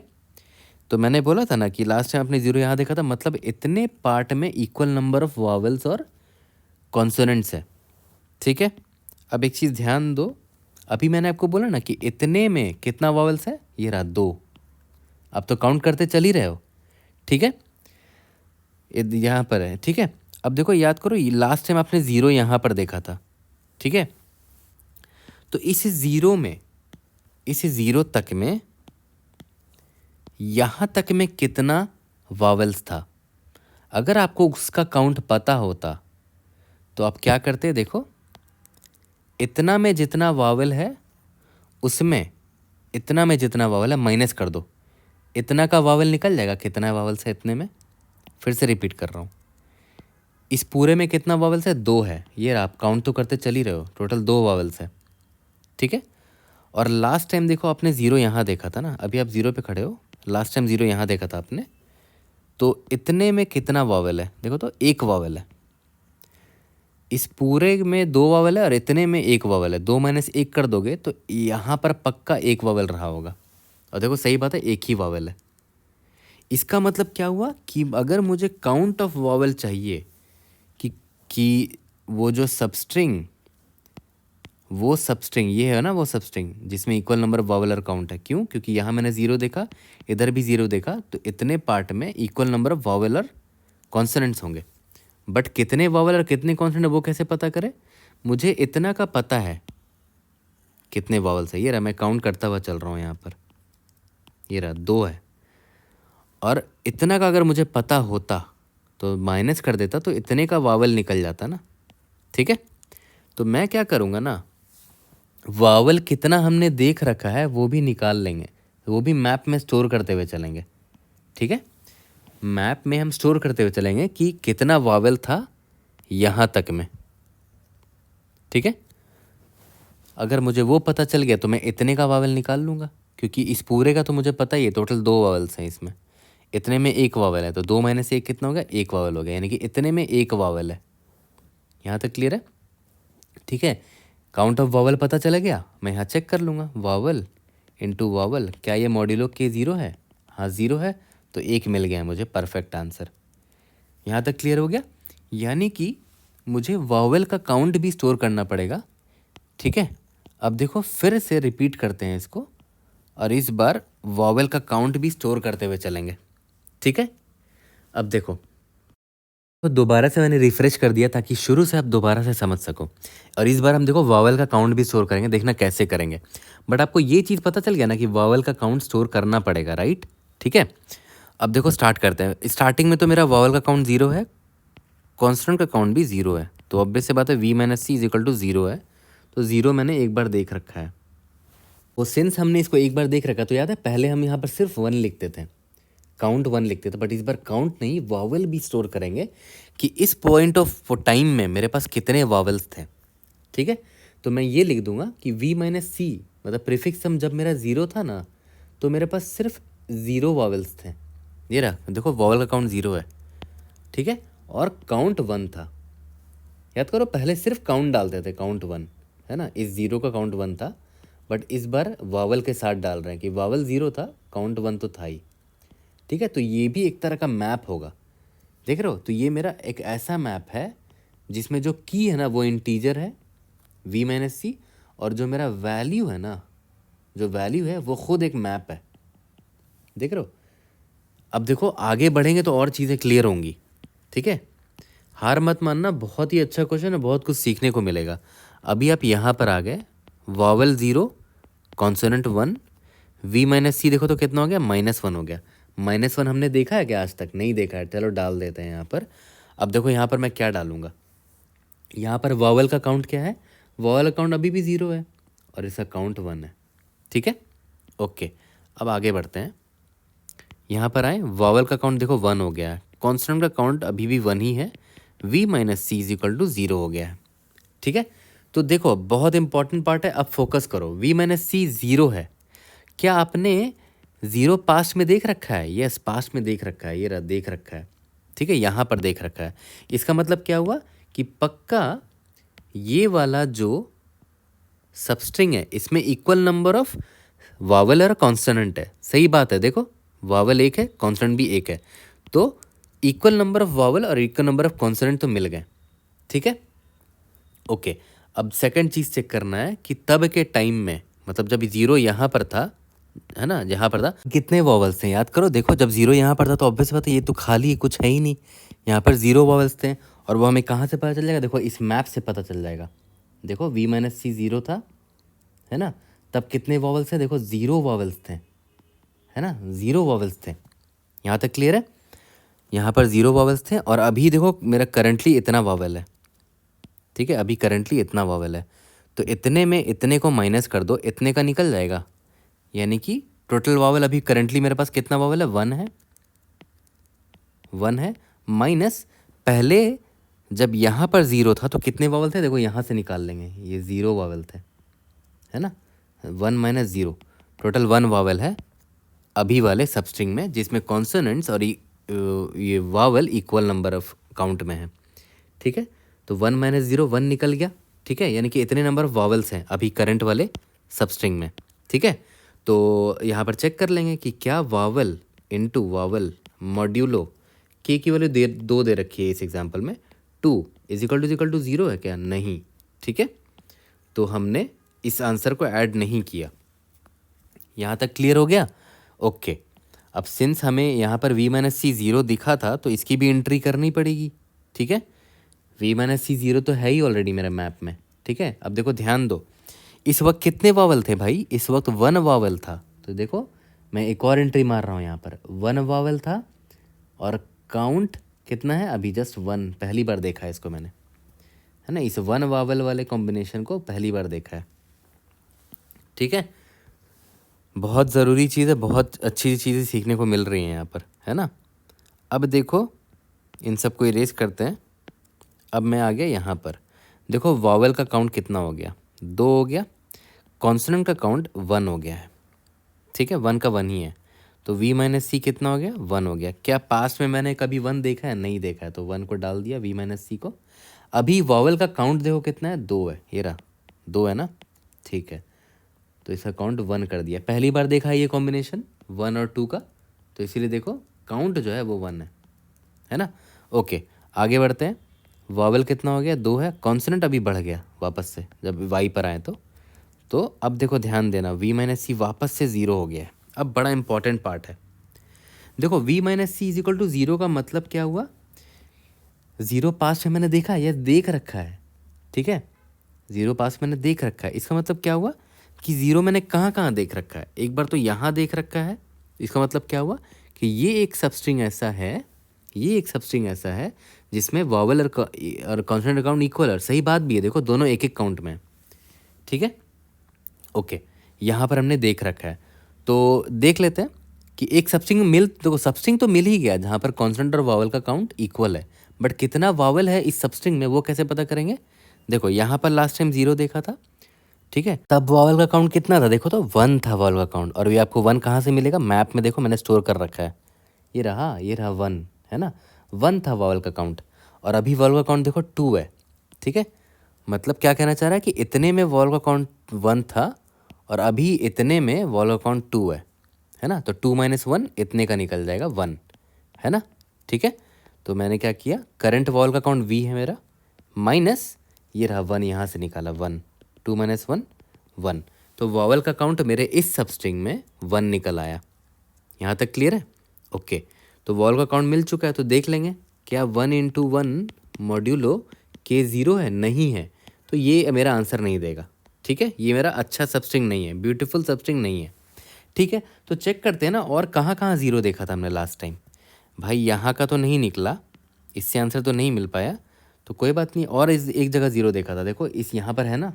तो मैंने बोला था ना कि लास्ट टाइम आपने 0 यहाँ देखा था, मतलब इतने पार्ट में इक्वल नंबर ऑफ वावल्स और कॉन्सोनेंट्स है। ठीक है, अब एक चीज़ ध्यान दो, अभी मैंने आपको बोला ना कि इतने में कितना वावल्स है, ये रहा 2, अब तो काउंट करते चल ही रहे हो। ठीक है, यहाँ पर है। ठीक है, अब देखो याद करो, लास्ट टाइम आपने 0 यहाँ पर देखा था। ठीक है, तो इस 0 में, इस 0 तक में, यहाँ तक में कितना वावल्स था, अगर आपको उसका काउंट पता होता तो आप क्या करते, देखो इतना में जितना वावल है उसमें, इतना में जितना वावल है माइनस कर दो, इतना का वावल निकल जाएगा, कितना वावल्स है इतने में। फिर से रिपीट कर रहा हूँ, इस पूरे में कितना वावल्स है, 2 है, ये आप काउंट तो करते चल ही रहे हो, टोटल 2 वावल्स है। ठीक है, और लास्ट टाइम देखो आपने 0 यहाँ देखा था ना, अभी आप 0 पे खड़े हो, लास्ट टाइम 0 यहाँ देखा था आपने, तो इतने में कितना वावल है देखो, तो 1 वावल है, इस पूरे में 2 वावल है और इतने में 1 वावल है, 2 माइनस 1 कर दोगे तो यहाँ पर पक्का 1 वावल रहा होगा, और देखो सही बात है, 1 ही वावल है। इसका मतलब क्या हुआ कि अगर मुझे काउंट ऑफ वावल चाहिए कि वो जो सबस्ट्रिंग, वो सबस्ट्रिंग ये है ना, वो सबस्ट्रिंग जिसमें इक्वल नंबर ऑफ वावल और काउंट है, क्यों, क्योंकि यहाँ मैंने 0 देखा, इधर भी 0 देखा, तो इतने पार्ट में इक्वल नंबर ऑफ वावल और कॉन्सोनेंट्स होंगे। बट कितने वावल और कितने कॉन्सोनेंट वो कैसे पता करें, मुझे इतना का पता है कितने वावल्स है, ये रहा, मैं काउंट करता हुआ चल रहा हूँ यहाँ पर, ये रहा 2 है, और इतना का अगर मुझे पता होता तो माइनस कर देता, तो इतने का वावल निकल जाता ना। ठीक है, तो मैं क्या करूँगा ना, वावल कितना हमने देख रखा है वो भी निकाल लेंगे, वो भी मैप में स्टोर करते हुए चलेंगे। ठीक है, मैप में हम स्टोर करते हुए चलेंगे कि कितना वावल था यहाँ तक में। ठीक है, अगर मुझे वो पता चल गया तो मैं इतने का वावल निकाल लूँगा, क्योंकि इस पूरे का तो मुझे पता ही है, टोटल 2 वावल्स हैं इसमें, इतने में 1 वावल है, तो 2 माइनस 1 कितना हो गया, 1 वावल हो गया, यानी कि इतने में 1 वावल है। यहाँ तक क्लियर है। ठीक है, काउंट ऑफ वावल पता चला गया, मैं यहाँ चेक कर लूँगा, वावल इंटू वावल, क्या ये मॉड्यूलो के 0 है, हाँ 0 है, तो 1 मिल गया है मुझे, परफेक्ट आंसर। यहाँ तक क्लियर हो गया, यानी कि मुझे वावल का काउंट भी स्टोर करना पड़ेगा। ठीक है, अब देखो फिर से रिपीट करते हैं इसको, और इस बार वावल का काउंट भी स्टोर करते हुए चलेंगे। ठीक है, अब देखो, तो दोबारा से मैंने रिफ्रेश कर दिया ताकि शुरू से आप दोबारा से समझ सको, और इस बार हम देखो वावल का काउंट भी स्टोर करेंगे, देखना कैसे करेंगे। बट आपको ये चीज़ पता चल गया ना कि वावल का काउंट स्टोर करना पड़ेगा, राइट। ठीक है, अब देखो स्टार्ट करते हैं। स्टार्टिंग में तो मेरा वावल का काउंट 0 है, कॉन्स्टेंट का काउंट भी 0 है, तो ऑब्वियस से बात है v minus C is equal to 0 है, तो 0 मैंने एक बार देख रखा है। वो सिंस हमने इसको एक बार देख रखा, तो याद है पहले हम यहाँ पर सिर्फ 1 लिखते थे, काउंट 1 लिखते थे, बट इस बार काउंट नहीं, वावल भी स्टोर करेंगे कि इस पॉइंट ऑफ टाइम में मेरे पास कितने वावल्स थे। ठीक है, तो मैं ये लिख दूंगा कि v माइनस सी, मतलब प्रीफिक्स सम जब मेरा 0 था ना, तो मेरे पास सिर्फ 0 वावल्स थे, ये रहा देखो, वावल का काउंट 0 है। ठीक है, और काउंट 1 था, याद करो पहले सिर्फ काउंट डालते थे, काउंट 1 है ना, इस 0 का काउंट 1 था, बट इस बार वावल के साथ डाल रहे हैं कि वावल 0 था, काउंट 1 तो था ही। ठीक है, तो ये भी एक तरह का मैप होगा, देख रहे हो, तो ये मेरा एक ऐसा मैप है जिसमें जो की है ना वो इंटीजर है v माइनस सी, और जो मेरा वैल्यू है ना, जो वैल्यू है वो खुद एक मैप है, देख रहे हो। अब देखो आगे बढ़ेंगे तो और चीज़ें क्लियर होंगी। ठीक है, हार मत मानना, बहुत ही अच्छा क्वेश्चन है, बहुत कुछ सीखने को मिलेगा। अभी आप यहाँ पर आ गए, वॉवल 0, कॉन्सोनेंट 1, वी माइनस सी देखो तो कितना हो गया, -1 हो गया। -1 हमने देखा है क्या आज तक? नहीं देखा है, चलो डाल देते हैं यहाँ पर। अब देखो यहाँ पर मैं क्या डालूंगा, यहाँ पर वॉवल का काउंट क्या है, वॉवल काउंट अभी भी 0 है और इसका काउंट 1 है, ठीक है। ओके, अब आगे बढ़ते हैं, यहाँ पर आए, वॉवल का काउंट देखो 1 हो गया है, कॉन्स्टेंट का काउंट अभी भी 1 ही है, v minus C is equal to 0 हो गया है, ठीक है। तो देखो बहुत इंपॉर्टेंट पार्ट है, अब फोकस करो, v माइनस सी 0 है। क्या आपने 0 पास्ट में देख रखा है? यस, पास्ट में देख रखा है, ये रहा देख रखा है, ठीक है, यहाँ पर देख रखा है। इसका मतलब क्या हुआ कि पक्का ये वाला जो सबस्ट्रिंग है इसमें इक्वल नंबर ऑफ वावल और कॉन्सोनेंट है। सही बात है, देखो वावल एक है, कॉन्सोनेंट भी एक है, तो इक्वल नंबर ऑफ वावल और इक्वल नंबर ऑफ कॉन्सोनेंट तो मिल गए, ठीक है। ओके, अब सेकंड चीज़ चेक करना है कि तब के टाइम में, मतलब जब 0 यहाँ पर था, है ना, जहाँ पर था, कितने वॉवल्स थे याद करो। देखो जब 0 यहाँ पर था तो ऑब्वियस बात है ये तो खाली है, कुछ है ही नहीं, यहाँ पर 0 वॉवल्स थे। और वो हमें कहाँ से पता चल जाएगा? देखो इस मैप से पता चल जाएगा। देखो v माइनस सी 0 था, है ना, तब कितने वॉवल्स थे? देखो 0 वॉवल्स थे, है ना, 0 वॉवल्स थे। यहाँ तक क्लियर है? यहाँ पर 0 वॉवल्स थे और अभी देखो मेरा करंटली इतना वॉवल है, ठीक है, अभी करंटली इतना वॉवल है, तो इतने में इतने को माइनस कर दो, इतने का निकल जाएगा, यानी कि टोटल वॉवल अभी करंटली मेरे पास कितना वॉवल है? 1 है, 1 है, माइनस पहले जब यहाँ पर 0 था तो कितने वॉवल थे? देखो यहाँ से निकाल लेंगे, ये 0 वॉवल थे, है ना, 1 माइनस 0, टोटल 1 वॉवल है अभी वाले सबस्ट्रिंग में, जिसमें कॉन्सोनेंट्स और ये vowel equal number of count में है, ठीक है। तो 1 माइनस 0 1 निकल गया, ठीक है, यानी कि इतने नंबर ऑफ वॉवल्स हैं अभी करंट वाले सबस्ट्रिंग में, ठीक है। तो यहाँ पर चेक कर लेंगे कि क्या वॉवल इनटू वॉवल मॉड्यूलो के की वैल्यू 2 दे रखी है इस एग्जाम्पल में, 2 इज इक्वल टू 0 है क्या? नहीं, ठीक है, तो हमने इस आंसर को ऐड नहीं किया। यहाँ तक क्लियर हो गया? ओके, अब सिंस हमें यहाँ पर v माइनस सी 0 दिखा था तो इसकी भी एंट्री करनी पड़ेगी, ठीक है। v माइनस सी 0 तो है ही ऑलरेडी मेरे मैप में, ठीक है। अब देखो ध्यान दो, इस वक्त कितने वावल थे भाई? इस वक्त 1 वावल था, तो देखो मैं एक और एंट्री मार रहा हूँ, यहाँ पर 1 वावल था और काउंट कितना है? अभी जस्ट 1, पहली बार देखा है इसको मैंने, है ना, इस 1 वावल वाले कॉम्बिनेशन को पहली बार देखा है, ठीक है। बहुत ज़रूरी चीज़ है, बहुत अच्छी चीज़ें सीखने को मिल रही हैं यहाँ पर, है ना। अब देखो इन सब को इरेज करते हैं, अब मैं आ गया यहाँ पर, देखो वॉवल का काउंट कितना हो गया? 2 हो गया, कॉन्सोनेंट का काउंट 1 हो गया है, ठीक है, 1 का 1 ही है, तो v माइनस सी कितना हो गया? 1 हो गया। क्या पास्ट में मैंने कभी 1 देखा है? नहीं देखा है, तो 1 को डाल दिया v माइनस सी को। अभी वॉवल का काउंट देखो कितना है? 2 है, ये रहा 2 है ना, ठीक है, तो इसका काउंट 1 कर दिया। पहली बार देखा है ये कॉम्बिनेशन 1 और 2 का, तो इसीलिए देखो काउंट जो है वो 1 है ना। ओके, आगे बढ़ते हैं, वॉवल कितना हो गया? 2 है, कॉन्सोनेंट अभी बढ़ गया वापस से जब y पर आए तो अब देखो ध्यान देना, v माइनस सी वापस से 0 हो गया है। अब बड़ा इंपॉर्टेंट पार्ट है, देखो v minus C is equal to 0 का मतलब क्या हुआ? 0 पास्ट में मैंने देखा है, यह देख रखा है, ठीक है, 0 पास्ट मैंने देख रखा है, इसका मतलब क्या हुआ कि 0 मैंने कहाँ कहाँ देख रखा है? एक बार तो यहाँ देख रखा है, इसका मतलब क्या हुआ कि ये एक सबस्ट्रिंग ऐसा है, ये एक सबस्ट्रिंग ऐसा है जिसमें वॉवल और कॉन्सोनेंट काउंट इक्वल है। सही बात भी है, देखो दोनों एक एक काउंट में है, ठीक है। ओके, यहाँ पर हमने देख रखा है, तो देख लेते हैं कि एक सबस्ट्रिंग मिल, देखो सबस्ट्रिंग तो मिल ही गया जहाँ पर कॉन्सोनेंट और वॉवल का काउंट इक्वल है, बट कितना वॉवल है इस सबस्ट्रिंग में वो कैसे पता करेंगे? देखो यहाँ पर लास्ट टाइम 0 देखा था, ठीक है, तब वॉवल का काउंट कितना था? देखो तो 1 था वॉवल का काउंट, और ये आपको 1 कहाँ से मिलेगा? मैप में देखो मैंने स्टोर कर रखा है, ये रहा 1, है ना, 1 था वॉवल का काउंट, और अभी वॉवल का काउंट देखो 2 है, ठीक है। मतलब क्या कहना चाह रहा है कि इतने में वॉवल का काउंट 1 था और अभी इतने में वॉवल का काउंट 2 है ना, तो 2 माइनस 1 इतने का निकल जाएगा 1, है ना, ठीक है। तो मैंने क्या किया, करंट वॉवल का काउंट v है मेरा, माइनस ये रहा 1, यहाँ से निकाला 1, 2 माइनस 1 1, तो वॉवल का काउंट मेरे इस सबस्ट्रिंग में 1 निकल आया। यहाँ तक क्लियर है? ओके, तो वॉवल का काउंट मिल चुका है, तो देख लेंगे क्या 1 इंटू 1 मॉड्यूलो के ज़ीरो है, नहीं है, तो ये मेरा आंसर नहीं देगा। ठीक है, ये मेरा अच्छा सबस्ट्रिंग नहीं है, ब्यूटीफुल सबस्ट्रिंग नहीं है। ठीक है, तो चेक करते हैं ना, और कहाँ कहाँ ज़ीरो देखा था हमने लास्ट टाइम। भाई यहाँ का तो नहीं निकला, इससे आंसर तो नहीं मिल पाया, तो कोई बात नहीं। और इस एक जगह ज़ीरो देखा था, देखो इस यहाँ पर है ना,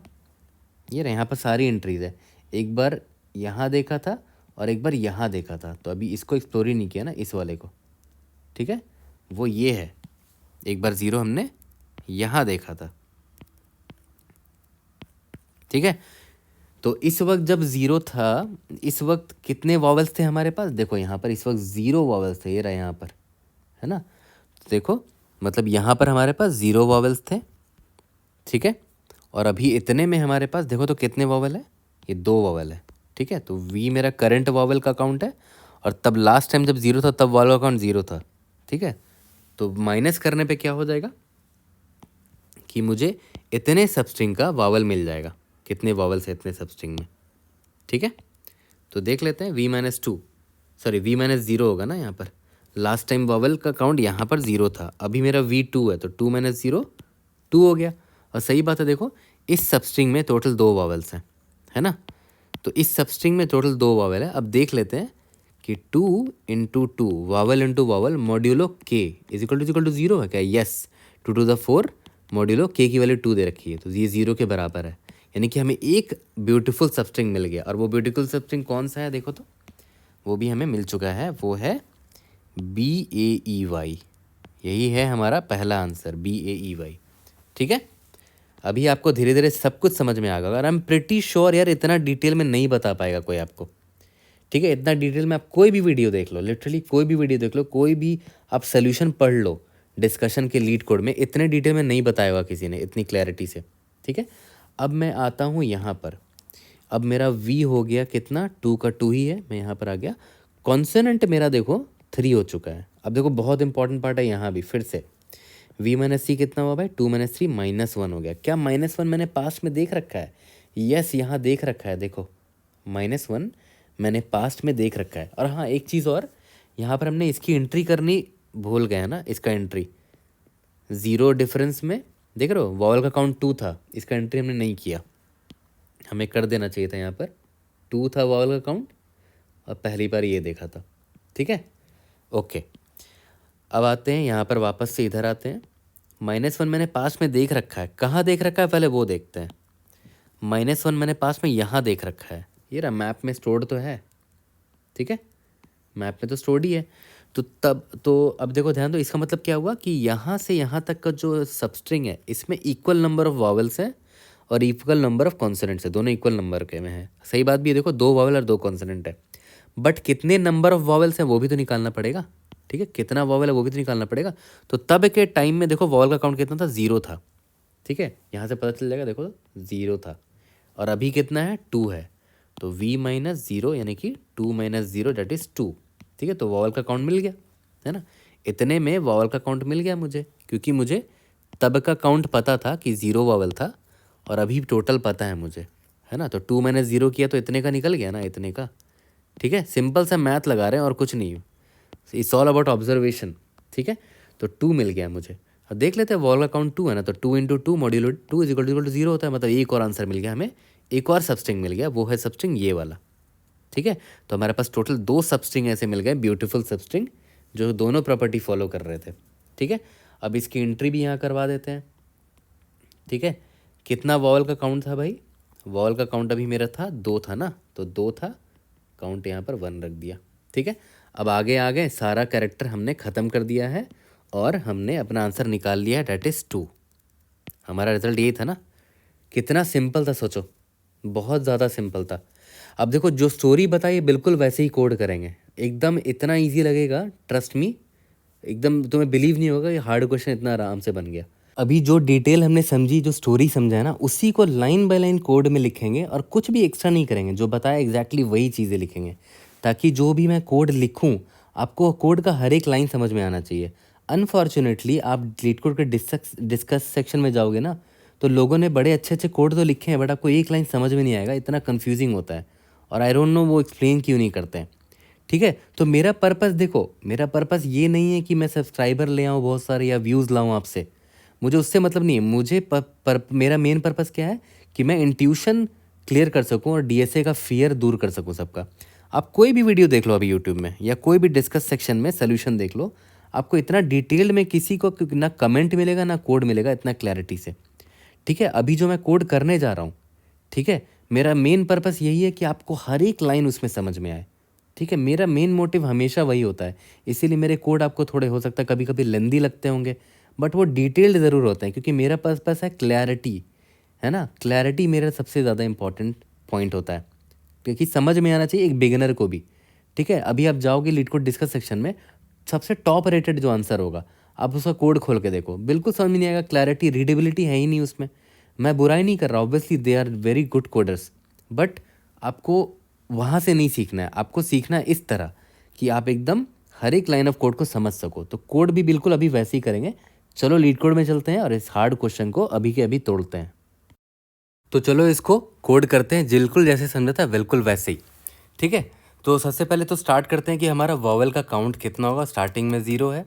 ये रहा, यहाँ पर सारी एंट्रीज़ है। एक बार यहाँ देखा था और एक बार यहाँ देखा था, तो अभी इसको एक्सप्लोर ही नहीं किया ना, इस वाले को। ठीक है, वो ये है, एक बार ज़ीरो हमने यहाँ देखा था। ठीक है, तो इस वक्त जब ज़ीरो था, इस वक्त कितने वॉवल्स थे हमारे पास, देखो यहाँ पर इस वक्त ज़ीरो वॉवल्स थे, ये रहा यहाँ पर, है ना। तो देखो मतलब यहाँ पर हमारे पास ज़ीरो वॉवल्स थे। ठीक है, और अभी इतने में हमारे पास देखो तो कितने वॉवल है, ये दो वॉवल है। ठीक है, तो वी मेरा करंट वॉवल का काउंट है, और तब लास्ट टाइम जब ज़ीरो था तब वॉवल का काउंट ज़ीरो था। ठीक है, तो माइनस करने पे क्या हो जाएगा कि मुझे इतने सबस्ट्रिंग का वॉवल मिल जाएगा, कितने वॉवल्स है इतने सबस्ट्रिंग में। ठीक है, तो देख लेते हैं, वी माइनस ज़ीरो होगा ना यहाँ पर। लास्ट टाइम वॉवल का काउंट यहाँ पर ज़ीरो था, अभी मेरा V2 है, तो 2 माइनस ज़ीरो 2 हो गया। और सही बात है, देखो इस सबस्ट्रिंग में टोटल दो वॉवल्स हैं, है ना। तो इस सबस्ट्रिंग में टोटल दो वॉवल है। अब देख लेते हैं कि 2 into to, vowel into vowel, modulo के इज इक्वल टू ज़ीरो है क्या? यस, 2 to the 4 मॉड्यूलो के की वैल्यू 2 दे रखी है, तो ये ज़ीरो के बराबर है। यानी कि हमें एक ब्यूटीफुल सबस्ट्रिंग मिल गया। और वो ब्यूटीफुल सबस्ट्रिंग कौन सा है, देखो तो वो भी हमें मिल चुका है, वो है BAEY। यही है हमारा पहला आंसर, BAEY। ठीक है, अभी आपको धीरे धीरे सब कुछ समझ में आ गया। और आई एम प्रिटी श्योर यार, इतना डिटेल में नहीं बता पाएगा कोई आपको। ठीक है, इतना डिटेल में आप कोई भी वीडियो देख लो, लिटरली कोई भी वीडियो देख लो, कोई भी आप सोल्यूशन पढ़ लो डिस्कशन के लीड कोड में, इतने डिटेल में नहीं बताया हुआ किसी ने इतनी क्लैरिटी से। ठीक है, अब मैं आता हूँ यहाँ पर। अब मेरा V हो गया कितना, 2 का 2 ही है, मैं यहाँ पर आ गया। कॉन्सोनेंट मेरा देखो 3 हो चुका है। अब देखो बहुत इंपॉर्टेंट पार्ट है यहाँ भी, फिर से V माइनस सी कितना हुआ भाई, 2 माइनस 3 -1 हो गया। क्या -1 मैंने पास्ट में देख रखा है? यस, यहाँ देख रखा है, देखो -1 मैंने पास्ट में देख रखा है। और हाँ, एक चीज़ और, यहाँ पर हमने इसकी एंट्री करनी भूल गए ना, इसका एंट्री ज़ीरो डिफरेंस में देख रहे हो, वॉवल का काउंट 2 था, इसका एंट्री हमने नहीं किया, हमें कर देना चाहिए था। यहाँ पर 2 था वॉवल का काउंट, और पहली बार ये देखा था। ठीक है, ओके। अब आते हैं यहाँ पर, वापस से इधर आते हैं। -1 मैंने पास में देख रखा है, कहाँ देख रखा है पहले वो देखते हैं। -1 मैंने पास में यहाँ देख रखा है, ये रहा, मैप में स्टोर्ड तो है। ठीक है, मैप में तो स्टोर्ड ही है। तो तब तो अब देखो ध्यान दो, इसका मतलब क्या हुआ कि यहाँ से यहाँ तक का जो सबस्ट्रिंग है, इसमें इक्वल नंबर ऑफ वॉवल्स हैं और इक्वल नंबर ऑफ कॉन्सोनेंट्स है, दोनों इक्वल नंबर के में है। सही बात भी है, देखो 2 वॉवल और 2 कॉन्सोनेंट है, बट कितने नंबर ऑफ वॉवल्स हैं वो भी तो निकालना पड़ेगा। ठीक है, कितना वॉवल है वो भी तो निकालना पड़ेगा। तो तब के टाइम में देखो वॉवल का काउंट कितना था, 0 था। ठीक है, यहाँ से पता चल जाएगा, देखो 0 था, और अभी कितना है, 2 है। तो V माइनस 0 यानी कि 2 माइनस 0 डेट इज़ 2। ठीक है, तो वॉवल का काउंट मिल गया, है ना। इतने में वॉवल का काउंट मिल गया मुझे, क्योंकि मुझे तब का काउंट पता था कि 0 वॉवल था, और अभी टोटल पता है मुझे, है ना। तो 2 माइनस 0 किया तो इतने का निकल गया ना, इतने का। ठीक है, सिंपल सा मैथ लगा रहे हैं और कुछ नहीं, इट्स ऑल अबाउट ऑब्जर्वेशन। ठीक है, तो 2 मिल गया मुझे। अब देख लेते हैं, वॉल का काउंट 2 है ना, तो 2 into two modulo 2 is equal to 0 होता है। मतलब एक और आंसर मिल गया हमें, एक और सबस्ट्रिंग मिल गया, वो है सबस्ट्रिंग ये वाला। ठीक है, तो हमारे पास टोटल 2 सबस्ट्रिंग ऐसे मिल गए, ब्यूटीफुल सबस्ट्रिंग, जो दोनों प्रॉपर्टी फॉलो कर रहे थे। ठीक है, अब इसकी एंट्री भी यहाँ करवा देते हैं। ठीक है, कितना वॉवल का काउंट था भाई, वॉवल का काउंट अभी मेरा था 2 था ना, तो 2 था, काउंट यहाँ पर 1 रख दिया। ठीक है, अब आगे आ गए, सारा कैरेक्टर हमने ख़त्म कर दिया है और हमने अपना आंसर निकाल लिया है, डेट इज़ 2। हमारा रिजल्ट यही था ना, कितना सिंपल था, सोचो, बहुत ज़्यादा सिंपल था। अब देखो, जो स्टोरी बताई बिल्कुल वैसे ही कोड करेंगे, एकदम इतना ईजी लगेगा, ट्रस्ट मी, एकदम तुम्हें बिलीव नहीं होगा कि हार्ड क्वेश्चन इतना आराम से बन गया। अभी जो डिटेल हमने समझी, जो स्टोरी समझा है ना, उसी को लाइन बाय लाइन कोड में लिखेंगे और कुछ भी एक्स्ट्रा नहीं करेंगे, जो बताया एग्जैक्टली वही चीज़ें लिखेंगे, ताकि जो भी मैं कोड लिखूं आपको कोड का हर एक लाइन समझ में आना चाहिए। अनफॉर्चुनेटली आप लीड कोड के डिस्कस सेक्शन में जाओगे ना, तो लोगों ने बड़े अच्छे अच्छे कोड तो लिखे हैं, बट आपको एक लाइन समझ में नहीं आएगा, इतना कन्फ्यूजिंग होता है, और आई डोंट नो वो एक्सप्लेन क्यों नहीं करते हैं। ठीक है, तो मेरा पर्पस देखो, मेरा पर्पस ये नहीं है कि मैं सब्सक्राइबर ले आऊँ बहुत सारे या व्यूज़ लाऊँ आपसे, मुझे उससे मतलब नहीं है। मुझे मेरा मेन पर्पस क्या है कि मैं इंट्यूशन क्लियर कर सकूं और डीएसए का फियर दूर कर सकूं सबका। आप कोई भी वीडियो देख लो अभी यूट्यूब में, या कोई भी डिस्कस सेक्शन में सोल्यूशन देख लो, आपको इतना डिटेल्ड में किसी को ना कमेंट मिलेगा ना कोड मिलेगा इतना क्लैरिटी से। ठीक है, अभी जो मैं कोड करने जा रहा हूँ, ठीक है, मेरा मेन पर्पस यही है कि आपको हर एक लाइन उसमें समझ में आए। ठीक है, मेरा मेन मोटिव हमेशा वही होता है। इसीलिए मेरे कोड आपको थोड़े हो सकता है कभी कभी लेंदी लगते होंगे, बट वो डिटेल्ड ज़रूर होते हैं, क्योंकि मेरा पर्पस है क्लैरिटी, है ना। क्लैरिटी मेरा सबसे ज़्यादा इंपॉर्टेंट पॉइंट होता है, क्योंकि समझ में आना चाहिए एक बिगिनर को भी। ठीक है, अभी आप जाओगे लीड कोड डिस्कस सेक्शन में, सबसे टॉप रेटेड जो आंसर होगा, आप उसका कोड खोल के देखो, बिल्कुल समझ में नहीं आएगा। क्लैरिटी, रीडेबिलिटी है ही नहीं उसमें। मैं बुराई नहीं कर रहा, obviously they are very good coders, but आपको वहाँ से नहीं सीखना है। आपको सीखना है इस तरह कि आप एकदम हर एक लाइन ऑफ कोड को समझ सको। तो कोड भी बिल्कुल अभी वैसे ही करेंगे। चलो लीड कोड में चलते हैं और इस हार्ड क्वेश्चन को अभी के अभी तोड़ते हैं। तो चलो इसको कोड करते हैं, बिल्कुल जैसे समझा था बिल्कुल वैसे ही। ठीक है, तो सबसे पहले तो स्टार्ट करते हैं कि हमारा वॉवेल का काउंट कितना होगा। स्टार्टिंग में 0 है,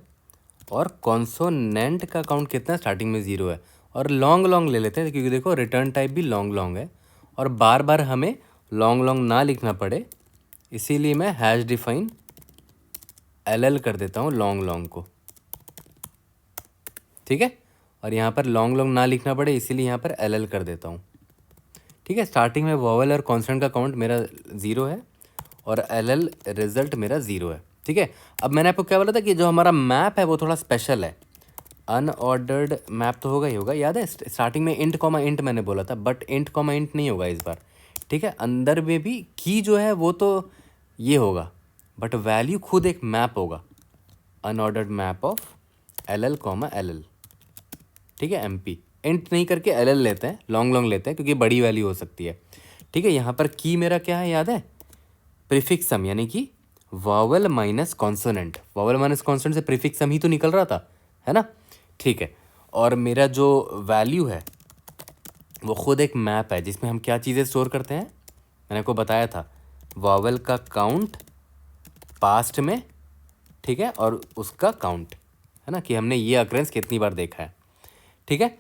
और कॉन्सोनेंट का काउंट कितना है, स्टार्टिंग में 0 है। और लॉन्ग लॉन्ग ले लेते हैं, क्योंकि देखो रिटर्न टाइप भी लॉन्ग लॉन्ग है, और बार बार हमें लॉन्ग लॉन्ग ना लिखना पड़े, इसीलिए मैं हैश डिफाइन LL कर देता हूँ लॉन्ग लॉन्ग को। ठीक है, और यहाँ पर लॉन्ग लॉन्ग ना लिखना पड़े, इसीलिए यहाँ पर LL कर देता हूँ। ठीक है, स्टार्टिंग में वॉवेल और कॉन्सोनेंट का काउंट मेरा 0 है, और LL रिजल्ट मेरा 0 है। ठीक है, अब मैंने आपको क्या बोला था कि जो हमारा मैप है वो थोड़ा स्पेशल है। अनऑर्डर्ड मैप तो होगा ही होगा, याद है स्टार्टिंग में इंट कॉमा इंट मैंने बोला था, बट इंट कॉमा इंट नहीं होगा इस बार। ठीक है, अंदर में भी की जो है वो तो ये होगा, बट वैल्यू खुद एक मैप होगा। Unordered map of LL comma LL। ठीक है, MP इंट नहीं करके LL लेते हैं, लॉन्ग लॉन्ग लेते हैं, क्योंकि बड़ी वैल्यू हो सकती है। ठीक है, यहाँ पर की मेरा क्या है याद है, प्रीफिक्स सम, यानी कि vowel minus consonant. Vowel minus consonant से प्रीफिक्स सम ही तो निकल रहा था, है ना। ठीक है, और मेरा जो वैल्यू है वो खुद एक मैप है, जिसमें हम क्या चीज़ें स्टोर करते हैं, मैंने आपको बताया था। वॉवेल का काउंट पास्ट में, ठीक है, और उसका काउंट, है ना, कि हमने ये अक्रेंस कितनी बार देखा है। ठीक है,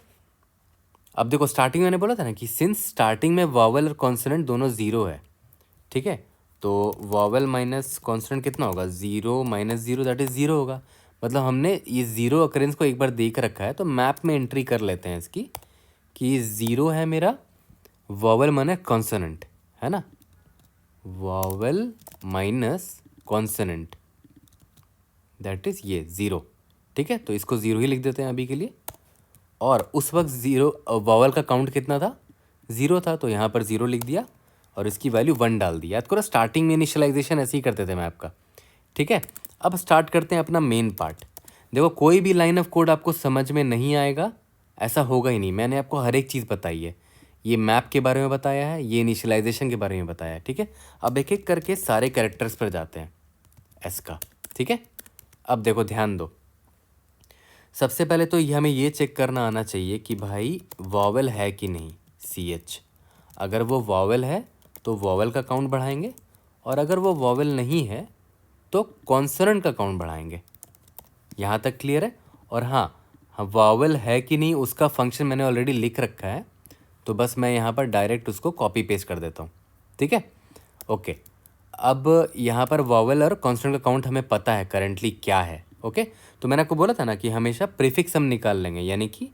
अब देखो स्टार्टिंग में मैंने बोला था ना कि सिंस स्टार्टिंग में वॉवेल और कॉन्सोनेंट दोनों 0 है। ठीक है, तो वॉवेल माइनस कॉन्स्टेंट कितना होगा, 0 माइनस 0 दैट इज़ 0 होगा। मतलब हमने ये 0 अकरेंस को एक बार देख रखा है, तो मैप में एंट्री कर लेते हैं इसकी कि 0 है मेरा वॉवेल माइनस कॉन्सोनेंट, है ना। Vowel minus consonant that is ये 0। ठीक है, तो इसको 0 ही लिख देते हैं अभी के लिए। और उस वक्त 0 वॉवेल का काउंट कितना था, 0 था, तो यहाँ पर 0 लिख दिया और इसकी वैल्यू 1 डाल दी। याद करो स्टार्टिंग में इनिशियलाइजेशन ऐसे ही करते थे मैप का। ठीक है, अब स्टार्ट करते हैं अपना मेन पार्ट। देखो कोई भी लाइन ऑफ कोड आपको समझ में नहीं आएगा, ऐसा होगा ही नहीं। मैंने आपको हर एक चीज़ बताई है, ये मैप के बारे में बताया है, ये इनिशियलाइजेशन के बारे में बताया है। ठीक है, अब एक एक करके सारे कैरेक्टर्स पर जाते हैं एस का। ठीक है, अब देखो ध्यान दो, सबसे पहले तो हमें ये चेक करना आना चाहिए कि भाई वॉवेल है कि नहीं, CH। अगर वो वॉवेल है तो वॉवेल का काउंट बढ़ाएंगे, और अगर वो वॉवेल नहीं है तो कॉन्सोनेंट का काउंट बढ़ाएंगे। यहाँ तक क्लियर है। और हाँ, वॉवेल है कि नहीं उसका फंक्शन मैंने ऑलरेडी लिख रखा है, तो बस मैं यहाँ पर डायरेक्ट उसको कॉपी पेस्ट कर देता हूँ। ठीक है, ओके। अब यहाँ पर वॉवेल और कॉन्सोनेंट का काउंट हमें पता है करेंटली क्या है। ओके, तो मैंने आपको बोला था ना कि हमेशा प्रीफिक्स सम निकाल लेंगे, यानी कि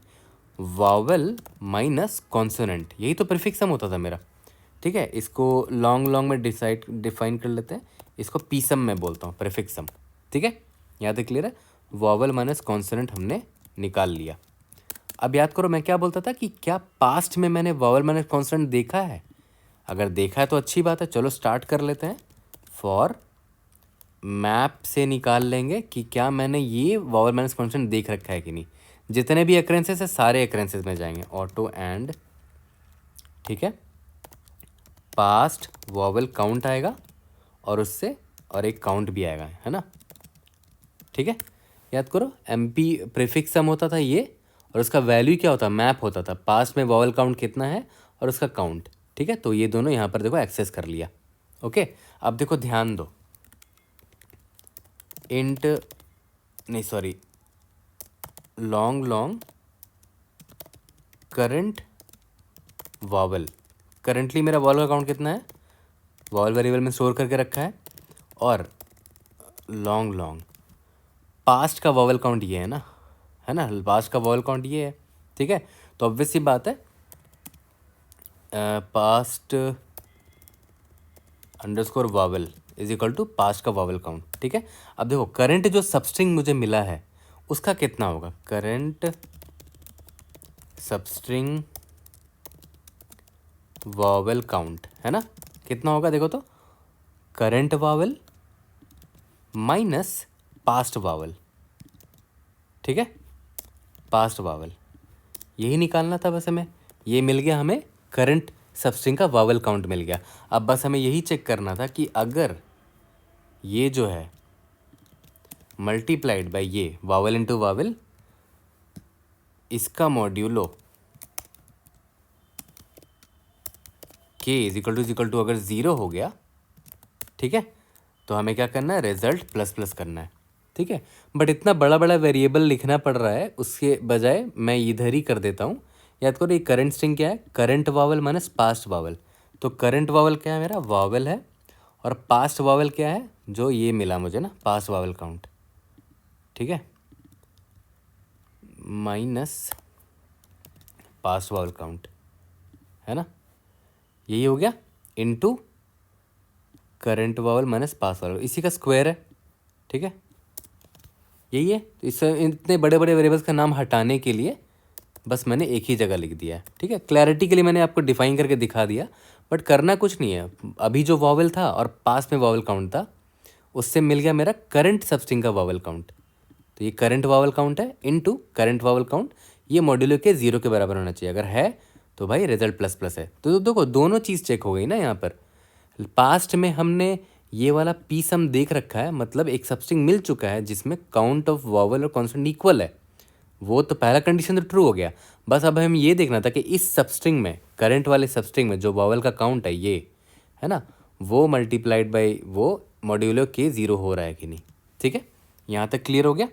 वॉवेल माइनस कॉन्सोनेंट, यही तो प्रीफिक्स सम होता था मेरा। ठीक है, इसको लॉन्ग लॉन्ग में डिफाइन कर लेते हैं, इसको पी सम में बोलता हूँ, प्रीफिक्स सम। ठीक है, यहाँ तक क्लियर है। वॉवेल माइनस कॉन्सोनेंट हमने निकाल लिया। अब याद करो मैं क्या बोलता था कि क्या पास्ट में मैंने वॉवेल माइनस कॉन्सोनेंट देखा है। अगर देखा है तो अच्छी बात है, चलो स्टार्ट कर लेते हैं। फॉर मैप से निकाल लेंगे कि क्या मैंने ये वॉवेल माइनस कॉन्सोनेंट देख रखा है कि नहीं। जितने भी अक्रेंसेस है सारे अक्रेंसेस में जाएंगे, ऑटो एंड, ठीक है, पास्ट वॉवेल काउंट आएगा, और उससे और एक काउंट भी आएगा, है ना। ठीक है, याद करो MP प्रीफिक्स सम होता था ये, और उसका वैल्यू क्या होता, मैप होता था। पास्ट में वॉवेल काउंट कितना है और उसका काउंट। ठीक है, तो ये दोनों यहाँ पर देखो एक्सेस कर लिया। ओके, अब देखो ध्यान दो, इंट नहीं sorry long long current vowel, currently मेरा वॉवल का काउंट कितना है, वॉवल वेरिएबल में स्टोर करके रखा है, और लॉन्ग पास्ट का वॉवल काउंट ये है ना, पास्ट का वॉवल काउंट ये है, ठीक है। तो ऑब्वियस सी बात है past underscore vowel is equal to past का वॉवल काउंट, ठीक है। अब देखो करंट जो सबस्ट्रिंग मुझे मिला है उसका कितना होगा, करंट सबस्ट्रिंग वॉवल काउंट है ना, कितना होगा देखो तो, current vowel minus past vowel, ठीक है, पास्ट वॉवल यही निकालना था बस हमें, ये मिल गया हमें, करंट सबस्ट्रिंग का वॉवल काउंट मिल गया। अब बस हमें यही चेक करना था कि अगर ये जो है मल्टीप्लाइड बाय ये वॉवल इनटू वॉवल, इसका modulo k is equal to अगर 0 हो गया, ठीक है, तो हमें क्या करना है, रिजल्ट प्लस प्लस करना है, ठीक है। बट इतना बड़ा बड़ा वेरिएबल लिखना पड़ रहा है, उसके बजाय मैं इधर ही कर देता हूँ। याद करो ये करंट स्ट्रिंग क्या है, current vowel minus past vowel, तो करंट वॉवल क्या है मेरा, वॉवल है, और पास्ट वॉवल क्या है, जो ये मिला मुझे ना, पास्ट वॉवल काउंट, ठीक है, माइनस पास्ट वॉवल काउंट, है ना, यही हो गया, into current vowel minus past vowel, इसी का स्क्वायर है, ठीक है, यही है। तो इससे इतने बड़े बड़े वेरिएबल्स का नाम हटाने के लिए बस मैंने एक ही जगह लिख दिया है, ठीक है। क्लैरिटी के लिए मैंने आपको डिफाइन करके दिखा दिया, बट करना कुछ नहीं है। अभी जो वॉवल था और पास में वॉवल काउंट था, उससे मिल गया मेरा करंट सबस्ट्रिंग का वॉवल काउंट। तो ये करंट वॉवल काउंट है इनटू करंट वॉवल काउंट, ये मॉड्यूलो के 0 के बराबर होना चाहिए, अगर है तो भाई रिजल्ट प्लस प्लस है। तो देखो दोनों चीज़ चेक हो गई ना यहाँ पर। पास्ट में हमने ये वाला पी सम देख रखा है, मतलब एक सबस्ट्रिंग मिल चुका है जिसमें काउंट ऑफ वॉवल और कॉन्स्टेंट इक्वल है, वो तो पहला कंडीशन तो ट्रू हो गया। बस अब हमें ये देखना था कि इस सबस्ट्रिंग में, करंट वाले सबस्ट्रिंग में जो वॉवल का काउंट है ये, है ना, वो मल्टीप्लाइड बाय वो मॉड्यूलो के 0 हो रहा है कि नहीं, ठीक है। यहाँ तक क्लियर हो गया,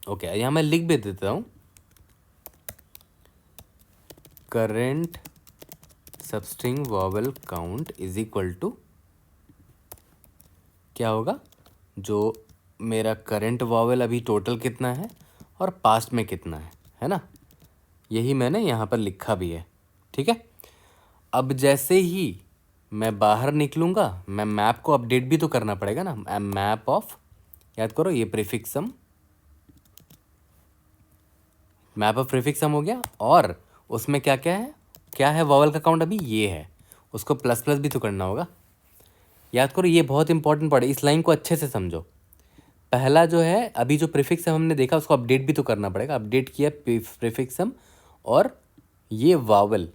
ओके। यहाँ मैं लिख भी देता हूँ, current substring vowel count is equal to क्या होगा, जो मेरा करंट वॉवल अभी टोटल कितना है और पास्ट में कितना है ना, यही मैंने यहाँ पर लिखा भी है, ठीक है। अब जैसे ही मैं बाहर निकलूँगा, मैं मैप को अपडेट भी तो करना पड़ेगा ना, मैप ऑफ, याद करो ये prefix sum, map of prefix sum हो गया, और उसमें क्या क्या है वॉवल का काउंट अभी ये है, उसको प्लस प्लस भी तो करना होगा। याद करो ये बहुत इंपॉर्टेंट पॉइंट है, इस लाइन को अच्छे से समझो। पहला जो है अभी जो प्रीफिक्स सम हमने देखा उसको अपडेट भी तो करना पड़ेगा, अपडेट किया प्रीफिक्स सम, और ये वावल,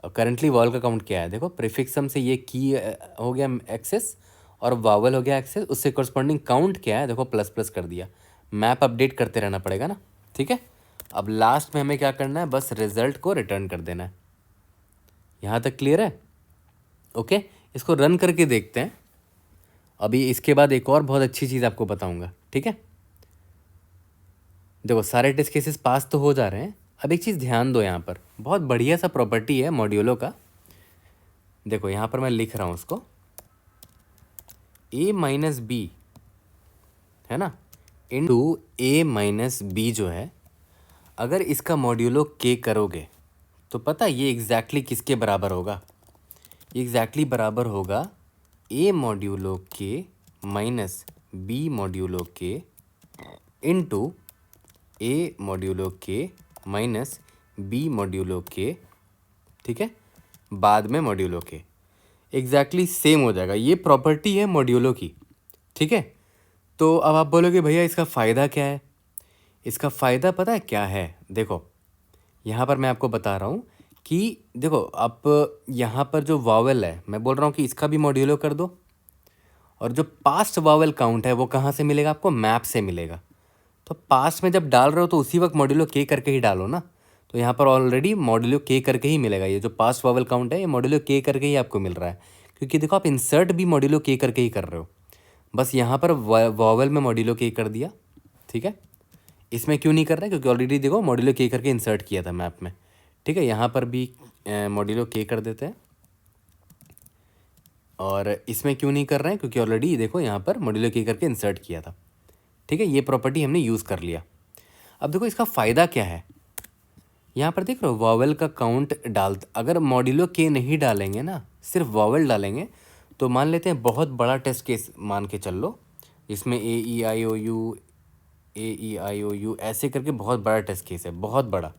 करंटली वावल का काउंट क्या है देखो, प्रीफिक्स सम से ये की हो गया एक्सेस और वावल हो गया एक्सेस, उससे करस्पॉन्डिंग काउंट क्या है देखो, प्लस प्लस कर दिया। मैप अपडेट करते रहना पड़ेगा ना, ठीक है। अब लास्ट में हमें क्या करना है, बस रिजल्ट को रिटर्न कर देना है। यहाँ तक क्लियर है, ओके। इसको रन करके देखते हैं अभी, इसके बाद एक और बहुत अच्छी चीज़ आपको बताऊंगा, ठीक है। देखो सारे टेस्ट केसेस पास तो हो जा रहे हैं। अब एक चीज़ ध्यान दो, यहाँ पर बहुत बढ़िया सा प्रॉपर्टी है मॉड्यूलो का। देखो यहाँ पर मैं लिख रहा हूँ उसको, a माइनस बी है ना, इनटू a माइनस बी जो है, अगर इसका मॉड्यूलो k करोगे तो पता है ये एग्जैक्टली किसके बराबर होगा, ये एग्जैक्टली बराबर होगा a modulo k minus b modulo k into a modulo k minus b modulo k, ठीक है, बाद में मॉड्यूलो k एग्जैक्टली सेम हो जाएगा। ये प्रॉपर्टी है मॉड्यूलो की, ठीक है। तो अब आप बोलोगे भैया इसका फ़ायदा क्या है, इसका फ़ायदा पता है क्या है, देखो यहाँ पर मैं आपको बता रहा हूँ कि देखो आप यहाँ पर जो वावल है, मैं बोल रहा हूँ कि इसका भी मॉड्यूलो कर दो, और जो पास्ट वावल काउंट है वो कहाँ से मिलेगा आपको, मैप से मिलेगा। तो पास्ट में जब डाल रहे हो तो उसी वक्त मॉड्यूलो के करके ही डालो ना, तो यहाँ पर ऑलरेडी मॉड्यूलो के करके ही मिलेगा। ये जो पास्ट वावल काउंट है ये मॉड्यूलो के करके ही आपको मिल रहा है, क्योंकि देखो आप इंसर्ट भी मॉड्यूलो के करके ही कर रहे हो। बस यहाँ पर वावल में मॉड्यूलो के कर दिया, ठीक है। इसमें क्यों नहीं कर रहे, क्योंकि ऑलरेडी देखो मॉड्यूलो के करके इंसर्ट किया था मैप में, ठीक है, यहाँ पर भी मॉड्यूलो के कर देते हैं, और इसमें क्यों नहीं कर रहे हैं, क्योंकि ऑलरेडी देखो यहाँ पर मॉड्यूलो के करके इंसर्ट किया था। ठीक है, ये प्रॉपर्टी हमने यूज़ कर लिया। अब देखो इसका फ़ायदा क्या है, यहाँ पर देख रहे हो वॉवेल का काउंट अगर मॉड्यूलो के नहीं डालेंगे ना, सिर्फ वॉवेल डालेंगे, तो मान लेते हैं बहुत बड़ा टेस्ट केस मान के चल लो, इसमें ए ई आई ओ यू ऐसे करके बहुत बड़ा टेस्ट केस है, बहुत बड़ा।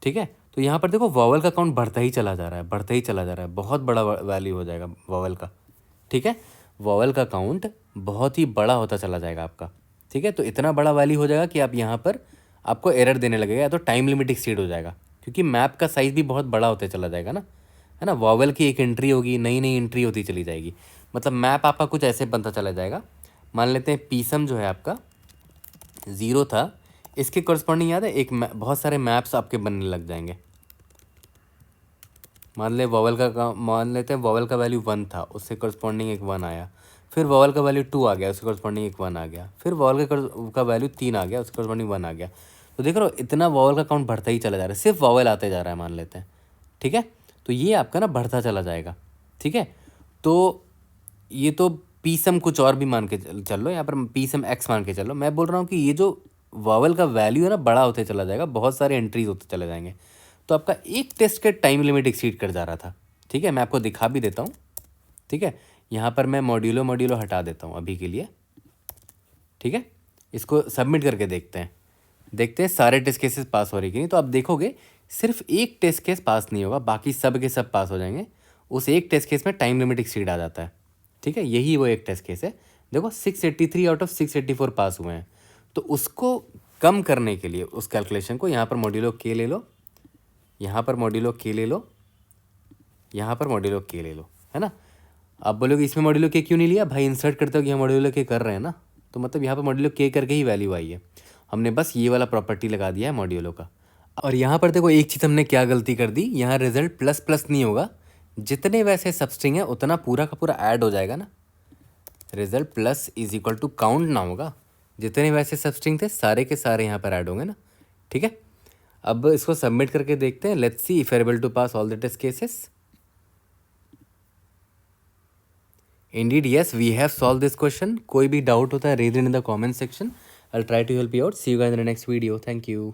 ठीक है, तो यहाँ पर देखो वॉवेल का काउंट बढ़ता ही चला जा रहा है, बढ़ता ही चला जा रहा है, बहुत बड़ा वैल्यू हो जाएगा वॉवेल का। ठीक है, वॉवेल का काउंट बहुत ही बड़ा होता चला जाएगा आपका। ठीक है, तो इतना बड़ा वैल्यू हो जाएगा कि आप यहाँ पर आपको एरर देने लगेगा, या तो टाइम लिमिट एक्सीड हो जाएगा, क्योंकि मैप का साइज़ भी बहुत बड़ा होते चला जाएगा ना, है ना। वॉवेल की एक एंट्री होगी, नई नई एंट्री होती चली जाएगी, मतलब मैप आपका कुछ ऐसे बनता चला जाएगा। मान लेते हैं पीसम जो है आपका 0 था, इसके करस्पॉन्डिंग याद है बहुत सारे मैप्स आपके बनने लग जाएंगे। मान लेते हैं वॉवेल का वैल्यू 1 था, उससे करस्पॉन्डिंग एक 1 आया, फिर वॉवेल का वैल्यू 2 आ गया, उससे करस्पॉन्डिंग एक 1 आ गया, फिर वॉवेल का वैल्यू 3 आ गया, उससे करस्पॉन्डिंग 1 आ गया। तो देख रहे हो इतना वॉवेल का काउंट बढ़ता ही चला जा रहा है, सिर्फ वॉवेल आते जा रहा है मान लेते हैं। ठीक है, तो ये आपका ना बढ़ता चला जाएगा। ठीक है, तो ये तो पीसम कुछ और भी मान के चल लो, यहाँ पर पीसम एक्स मान के चलो। मैं बोल रहा हूँ कि ये जो वॉवेल का वैल्यू है ना बड़ा होते चला जाएगा, बहुत सारे एंट्रीज होते चले जाएंगे, तो आपका एक टेस्ट के टाइम लिमिट एक्सीड कर जा रहा था। ठीक है, मैं आपको दिखा भी देता हूँ। ठीक है, यहाँ पर मैं मॉड्यूलो हटा देता हूँ अभी के लिए। ठीक है, इसको सबमिट करके देखते हैं सारे टेस्ट केसेस पास हो रहे कि नहीं। तो आप देखोगे सिर्फ एक टेस्ट केस पास नहीं होगा, बाकी सब के सब पास हो जाएंगे। उस एक टेस्ट केस में टाइम लिमिट एक्सीड आ जाता है। ठीक है, यही वो एक टेस्ट केस है। देखो 683 आउट ऑफ 684 पास हुए हैं, तो उसको कम करने के लिए उस कैलकुलेशन को यहाँ पर मॉड्यूलो के ले लो, यहाँ पर मॉड्यूलो के ले लो, यहाँ पर मॉड्यूलो के ले लो, है ना। आप बोलोगे इसमें मॉड्यूलो के क्यों नहीं लिया भाई, इंसर्ट करते हो कि हम मॉड्यूलो के कर रहे हैं ना, तो मतलब यहाँ पर मॉड्यूलो के करके ही वैल्यू आई है, हमने बस ये वाला प्रॉपर्टी लगा दिया है मॉड्यूलो का। और यहाँ पर देखो एक चीज़ हमने क्या गलती कर दी, यहाँ रिजल्ट प्लस प्लस नहीं होगा, जितने वैसे सबस्ट्रिंग है उतना पूरा का पूरा ऐड हो जाएगा ना। Result plus is equal to count ना होगा, जितने वैसे सबस्ट्रिंग थे सारे के सारे यहाँ पर ऐड होंगे ना। ठीक है, अब इसको सबमिट करके देखते हैं, let's see if able to pass all the test cases. Indeed yes, we have solve this question. कोई भी डाउट होता है raise it in the comment section, I will try to help you out. See you guys in the next video, thank you.